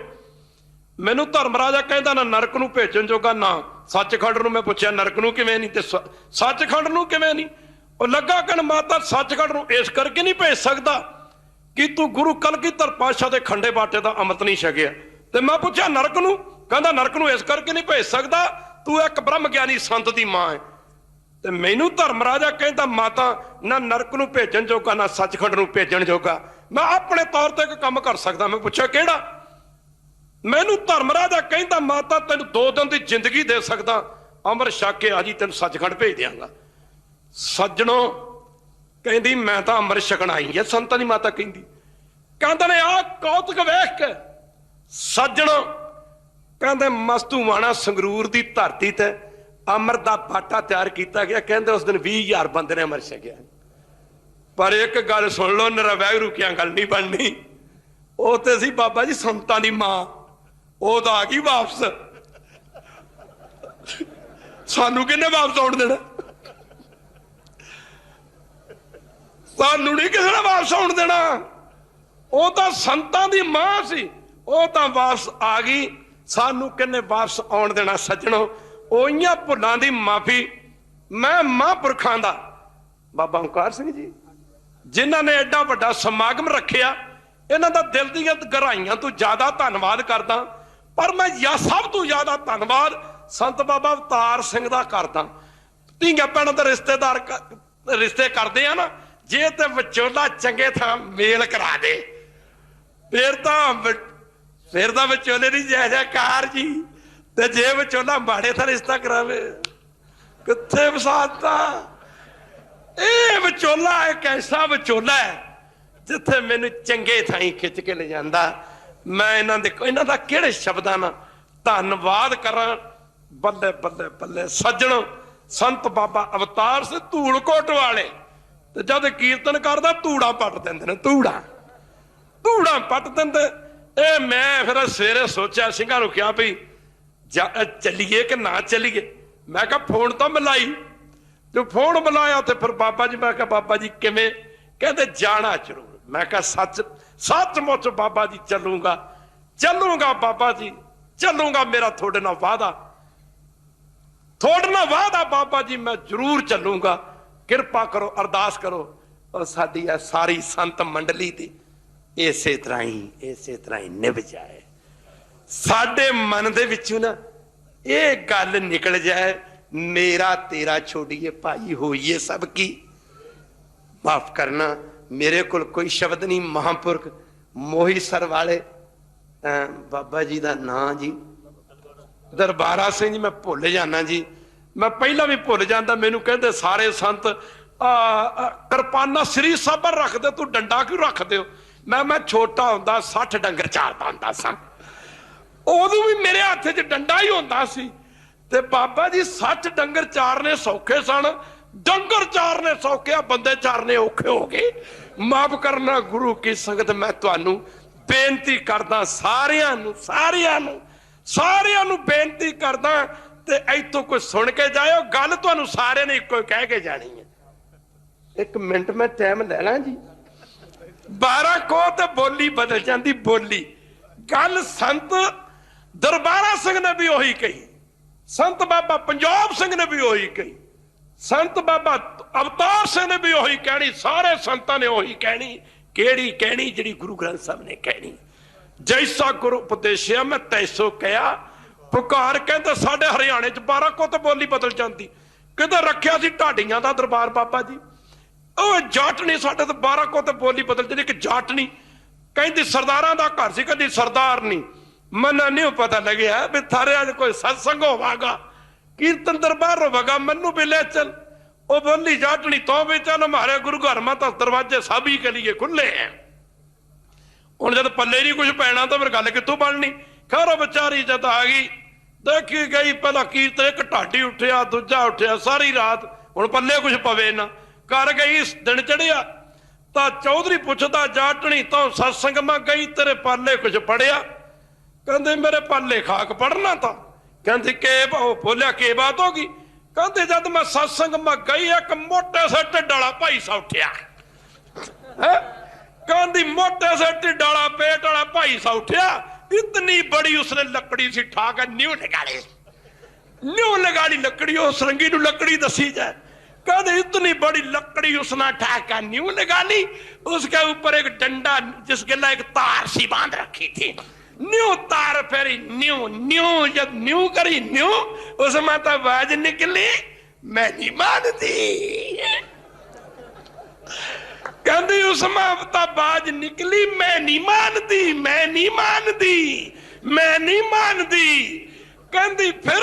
ਮੈਨੂੰ ਧਰਮ ਰਾਜਾ ਕਹਿੰਦਾ ਨਾ ਨਰਕ ਨੂੰ ਭੇਜਣ ਜੋਗਾ, ਨਾ ਸੱਚਖੰਡ ਨੂੰ। ਮੈਂ ਪੁੱਛਿਆ ਨਰਕ ਨੂੰ ਕਿਵੇਂ ਨਹੀਂ ਤੇ ਸੱਚਖੰਡ ਨੂੰ ਕਿਵੇਂ ਨਹੀਂ? ਉਹ ਲੱਗਾ ਕਹਿਣ ਮਾਤਾ ਸੱਚਖੰਡ ਨੂੰ ਇਸ ਕਰਕੇ ਨਹੀਂ ਭੇਜ ਸਕਦਾ ਕਿ ਤੂੰ ਗੁਰੂ ਕਲਗੀਧਰ ਪਾਤਸ਼ਾਹ ਦੇ ਖੰਡੇ ਬਾਟੇ ਦਾ ਅੰਮ੍ਰਿਤ ਨਹੀਂ ਛਕਿਆ। ਤੇ ਮੈਂ ਪੁੱਛਿਆ ਨਰਕ ਨੂੰ? ਕਹਿੰਦਾ ਨਰਕ ਨੂੰ ਇਸ ਕਰਕੇ ਨਹੀਂ ਭੇਜ ਸਕਦਾ, ਤੂੰ ਇੱਕ ਬ੍ਰਹਮ ਗਿਆਨੀ ਸੰਤ ਦੀ ਮਾਂ ਹੈ। ਤੇ ਮੈਨੂੰ ਧਰਮ ਰਾਜਾ ਕਹਿੰਦਾ ਮਾਤਾ ਨਾ ਨਰਕ ਨੂੰ ਭੇਜਣ ਜੋਗਾ, ਨਾ ਸੱਚਖੰਡ ਨੂੰ ਭੇਜਣ ਜੋਗਾ, ਮੈਂ ਆਪਣੇ ਤੌਰ ਤੇ ਇੱਕ ਕੰਮ ਕਰ ਸਕਦਾ। ਮੈਂ ਪੁੱਛਿਆ ਕਿਹੜਾ? ਮੈਨੂੰ ਧਰਮ ਰਾਜਾ ਕਹਿੰਦਾ ਮਾਤਾ ਤੈਨੂੰ 2 ਦਿਨ ਦੀ ਜ਼ਿੰਦਗੀ ਦੇ ਸਕਦਾ, ਅੰਮ੍ਰਿਤ ਛਕ ਕੇ ਆ ਜੀ, ਤੈਨੂੰ ਸੱਚਖੰਡ ਭੇਜ ਦਿਆਂਗਾ। ਸੱਜਣੋ ਕਹਿੰਦੀ ਮੈਂ ਤਾਂ ਅੰਮ੍ਰਿਤ ਛਕਣ ਆਈ ਹੈ। ਸੰਤਾਂ ਦੀ ਮਾਤਾ ਕਹਿੰਦੇ ਨੇ ਆਹ ਕੌਤਕ ਵੇਖ ਕੇ ਸੱਜਣੋ ਕਹਿੰਦੇ ਮਸਤੂਆਣਾ ਸੰਗਰੂਰ ਦੀ ਧਰਤੀ ਤੇ ਅੰਮ੍ਰਿਤ ਦਾ ਬਾਟਾ ਤਿਆਰ ਕੀਤਾ ਗਿਆ। ਕਹਿੰਦੇ ਉਸ ਦਿਨ 20,000 ਬੰਦੇ ਨੇ ਅੰਮ੍ਰਿਤ ਛਕਿਆ। ਪਰ ਇੱਕ ਗੱਲ ਸੁਣ ਲਓ, ਨਿਰਾ ਵਾਹਿਗੁਰੂ ਕਿਆਂ ਗੱਲ ਨਹੀਂ ਬਣਨੀ। ਉਹ ਤੇ ਸੀ ਬਾਬਾ ਜੀ ਸੰਤਾਂ ਦੀ ਮਾਂ, ਉਹ ਤਾਂ ਆ ਗਈ ਵਾਪਸ। सानू किन्ने वापस आउण देना? सानू नहीं किसी ने वापस आउण देना। वो तो संतां दी मां सी, वो तो वापस आ गई, सानू किन्ने वापस आउण देना? सज्जणों, ओइयां भुलां दी माफी। मैं महापुरखां दा बाबा ओंकार सिंह जी जिन्हां ने एडा वड्डा समागम रखिया, इन्हां दा दिल दी गहराइयां तो ज्यादा धन्नवाद करदा। पर मैं सब तो ज्यादा धन्नवाद संत बाबा अवतार सिंह दा करदा। धीआं भैणां दे रिश्ते करदे आ ना, जे ते विचोला चंगे थां मेल करा दे फिर तां विचोले दी जय जयकार जी। ते जे विचोला माड़े थां रिश्ता करावे कित्थे वसाता। ਇਹ ਵਿਚੋਲਾ एक ऐसा ਵਿਚੋਲਾ है जिथे मैनू चंगे थाई खिंच के ले जाता। मैं इन्हां दा किहड़े शब्दां नाल धन्नवाद करा। बल्ले बल्ले बल्ले सज्जणों, संत बाबा अवतार से धूलकोट वाले ते जद कीर्तन करदा धूड़ा पट देंदे ने, धूड़ा पट देंदे। ए मैं फिर सवेरे सोचा सिंघां नूं कहा भी चलीए कि ना चलीए। मैं कहा फोन तो मिलाई, जो फोन मिलाया तो फिर बाबा जी, मैं कहा बाबा जी किवें? कहते जाना जरूर। मैं कहा सचमुच बाबा जी चलूंगा बाबा जी चलूंगा, मेरा थोड़े नाल वादा बाबा जी, मैं जरूर चलूंगा। कृपा करो, अरदास करो। और साडी सारी संत मंडली दी इसे तरह ही निभ जाए। साडे मन दे विचों ना ये गल निकल जाए, मेरा तेरा छोड़िए भाई होइए सबकी। माफ करना, मेरे को कोई शब्द नहीं। महापुरख मोही सर वाले बाबा जी का नाम जी दरबारा सिंह जी, मैं भुल जाना जी। मैं पहला भी भुल जाता। मैनू कहते सारे संत कृपाना श्री साबर रख दे, तू डंडा क्यों रख दे? मैं छोटा होंदा 60 डंगर चारदा होंदा सा, उदों भी मेरे हाथ च डंडा ही होंदा सी। ते बाबा जी 60 डंगर चारने सौखे सन, डंगर चारने सौखे, बंदे चारने औखे हो गए। माफ करना गुरु की संगत, मैं तुहानू बेनती करदा, सारियां नू बेनती करदा ते इत्थों कोई सुन के जाओ। गल तुहानू सारे ने इक्को कह के जानी है। एक मिनट मैं टाइम लेना जी। 12 को ते बोली बदल जाती, बोली गल संत दरबारा सिंह ने भी उही कही, संत बाबा पंजाब सिंह ने भी उही कही, संत बाबा अवतार सिंह ने भी उही कहनी, सारे संतां ने उही कहनी। केड़ी कहनी? जिहड़ी गुरु ग्रंथ साहब ने कहनी। जैसा गुरु उपदेशिया मैं तैसो कहा पुकार। कहते साडे हरियाणे च 12 को तो बोली बदल जाती। किते रखिया सी ढाडियां दा दरबार बाबा जी, ਉਹ ਜੱਟ ਨਹੀਂ ਸਾਡੇ ਤੇ 12 ਕੋ ਤੇ ਬੋਲੀ ਬਦਲ ਜਿਹੜੀ ਕਿ ਜੱਟ ਨਹੀਂ ਕਹਿੰਦੀ ਸਰਦਾਰਾਂ ਦਾ ਘਰ ਸੀ, ਕਦੀ ਸਰਦਾਰ ਨਹੀਂ। ਮੈਨੂੰ ਨਹੀਂ ਪਤਾ ਲੱਗਿਆ ਵੀ ਥਾਰੇ ਅੱਜ ਕੋਈ ਸਤਸੰਗ ਹੋਵਾਗਾ, ਕੀਰਤਨ ਦਰਬਾਰ ਹੋਵੇਗਾ, ਮੈਨੂੰ ਵੀ ਲੈ ਚੱਲ। ਉਹ ਬੋਲੀ ਜੱਟ ਨਹੀਂ ਤੋਂ ਵੀ ਚੱਲ, ਹਮਾਰੇ ਗੁਰੂ ਘਰ ਮਾ ਤਾਂ ਦਰਵਾजे ਸਭੀ के लिए खुले हैं। ਹੁਣ ਜਦ ਪੱਲੇ ਨਹੀਂ ਕੁਝ ਪੈਣਾ ਤਾਂ ਫਿਰ ਗੱਲ ਕਿੱਥੋਂ ਬਣਨੀ? ਖੈਰ ਵਿਚਾਰੀ ਜਦ ਆ ਗਈ, ਦੇਖੀ ਗਈ, ਪਹਿਲਾਂ ਕੀਰਤਨ ਇੱਕ ਢਾਡੀ ਉੱਠਿਆ, ਦੂਜਾ ਉੱਠਿਆ, ਸਾਰੀ ਰਾਤ ਹੁਣ ਪੱਲੇ ਕੁਝ ਪਵੇ ਨਾ। कर गई दिन चढ़िया तो चौधरी पुछदा जाटनी तो सत्संग में गई, तेरे पाले कुछ पढ़िया? कहते मेरे पाले खाक पढ़ना था। कहती के बोलिया के बात होगी? कहते जब मैं सत्संग में गई एक मोटे से ढिड्डाला भाई सा उठिया। कहती मोटे से ढिड्डाला पेट वाला भाई सा उठिया, इतनी बड़ी उसने लकड़ी सी ठाक न्यू लगाली लकड़ी, उस रंगी नू लकड़ी दसी जाए। कहते इतनी बड़ी लकड़ी उसने ठाका न्यू लगा ली, उसके ऊपर एक डंडा जिसके लिए एक तार सी बांध रखी थी। न्यू तार फेरी, न्यू न्यू जब न्यू करी न्यू, उसमें तो आवाज निकली, मैं नहीं मानती। कहती उसमें तो आवाज निकली, मैं नहीं मानती, मैं नहीं मानती, मैं नहीं मानती। कहती फिर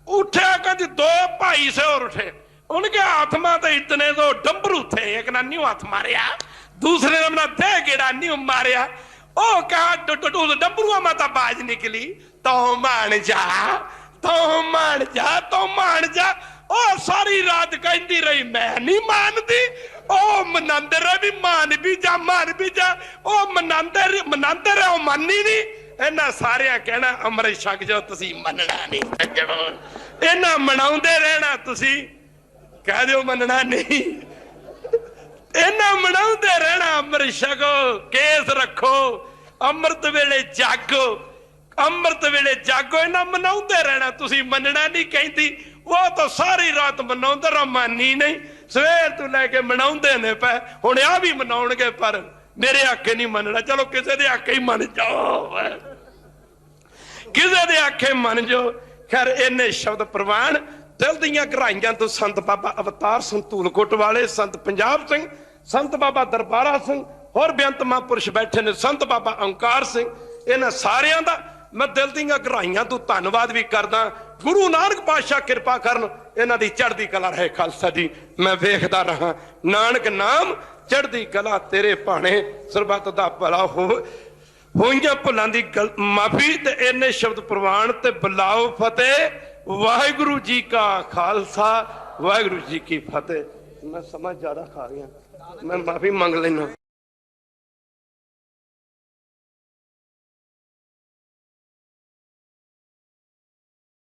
उठे, कहती 2 भाई से और उठे, उनके हाथ में तो इतने तो डंबरू थे, एक ने न्यू हाथ मारिया, दूसरे ने अपना दे गेड़ा न्यू मारिया। ओ कहा डंबरुआ में तो बाज निकली, तो मान जा, तो मान जा, तो मान जा। ओ सारी रात कहती रही मैं नहीं मानती। ओ मनांदे रहे भी मान भी जा, मान भी जा। ओ मनांदे रहे मानी नहीं। इन्हां सारिया कहना अमृत छक जो तुसीं मनना नहीं। सज्जणों ਇਹਨਾਂ ਮਨਾਉਂਦੇ ਰਹਿਣਾ, ਤੁਸੀਂ ਕਹਿ ਦਿਓ ਮੰਨਣਾ ਨਹੀਂ। ਇਹਨਾਂ ਮਨਾਉਂਦੇ ਰਹਿਣਾ, ਅੰਮ੍ਰਿਤ ਛਕੋ, ਕੇਸ ਰੱਖੋ, ਅੰਮ੍ਰਿਤ ਵੇਲੇ ਜਾਗੋ, ਅੰਮ੍ਰਿਤ ਵੇਲੇ ਜਾਗੋ। ਇਹਨਾਂ ਮਨਾਉਂਦੇ ਰਹਿਣਾ, ਤੁਸੀਂ ਮੰਨਣਾ ਨਹੀਂ ਕਹਿੰਦੀ। ਉਹ ਤਾਂ ਸਾਰੀ ਰਾਤ ਮਨਾਉਂਦੇ ਰਹਾ, ਮਾਨੀ ਨਹੀਂ, ਸਵੇਰ ਤੋਂ ਲੈ ਕੇ ਮਨਾਉਂਦੇ ਨੇ ਪਏ। ਹੁਣ ਆ ਵੀ ਮਨਾਉਣਗੇ, ਪਰ ਮੇਰੇ ਆਖੇ ਨਹੀਂ ਮੰਨਣਾ। ਚਲੋ ਕਿਸੇ ਦੇ ਆਖੇ ਹੀ ਮੰਨ ਜਾਓ, ਕਿਸੇ ਦੇ ਆਖੇ ਮੰਨ ਜਾਓ। ਖੈਰ ਇਹਨੇ ਸ਼ਬਦ ਪ੍ਰਵਾਨ ਦਿਲ ਦੀਆਂ ਗਹਿਰਾਈਆਂ ਤੋਂ ਸੰਤ ਬਾਬਾ ਅਵਤਾਰ ਸਿੰਘ ਧੂਲਕੋਟ ਵਾਲੇ, ਸੰਤ ਪੰਜਾਬ ਸਿੰਘ, ਸੰਤ ਬਾਬਾ ਦਰਬਾਰਾ ਸਿੰਘ, ਹੋਰ ਬੇਅੰਤ ਮਹਾਂਪੁਰਸ਼ ਬੈਠੇ ਨੇ, ਸੰਤ ਬਾਬਾ ਓਂਕਾਰ ਸਿੰਘ, ਇਹਨਾਂ ਸਾਰਿਆਂ ਦਾ ਮੈਂ ਦਿਲ ਦੀਆਂ ਗਹਿਰਾਈਆਂ ਤੋਂ ਧੰਨਵਾਦ ਵੀ ਕਰਦਾ। ਗੁਰੂ ਨਾਨਕ ਪਾਤਸ਼ਾਹ ਕਿਰਪਾ ਕਰਨ, ਇਹਨਾਂ ਦੀ ਚੜ੍ਹਦੀ ਕਲਾ ਰਹੇ। ਖਾਲਸਾ ਜੀ, ਮੈਂ ਵੇਖਦਾ ਰਹਾ, ਨਾਨਕ ਨਾਮ ਚੜ੍ਹਦੀ ਕਲਾ ਤੇਰੇ ਭਾਣੇ, ਸਰਬੱਤ ਦਾ ਭਲਾ ਹੋਈਆਂ ਭੁੱਲਾਂ ਦੀ ਮਾਫੀ। ਤੇ ਇੰਨੇ ਸ਼ਬਦ ਪ੍ਰਵਾਨ ਤੇ ਬੁਲਾਓ ਫਤਿਹ। ਵਾਹਿਗੁਰੂ ਜੀ ਕਾ ਖਾਲਸਾ, ਵਾਹਿਗੁਰੂ ਜੀ ਕੀ ਫਤਿਹ। ਮੈਂ ਸਮਾਂ ਜ਼ਿਆਦਾ ਖਾ ਗਿਆ, ਮੈਂ ਮਾਫੀ ਮੰਗ ਲੈਣਾ।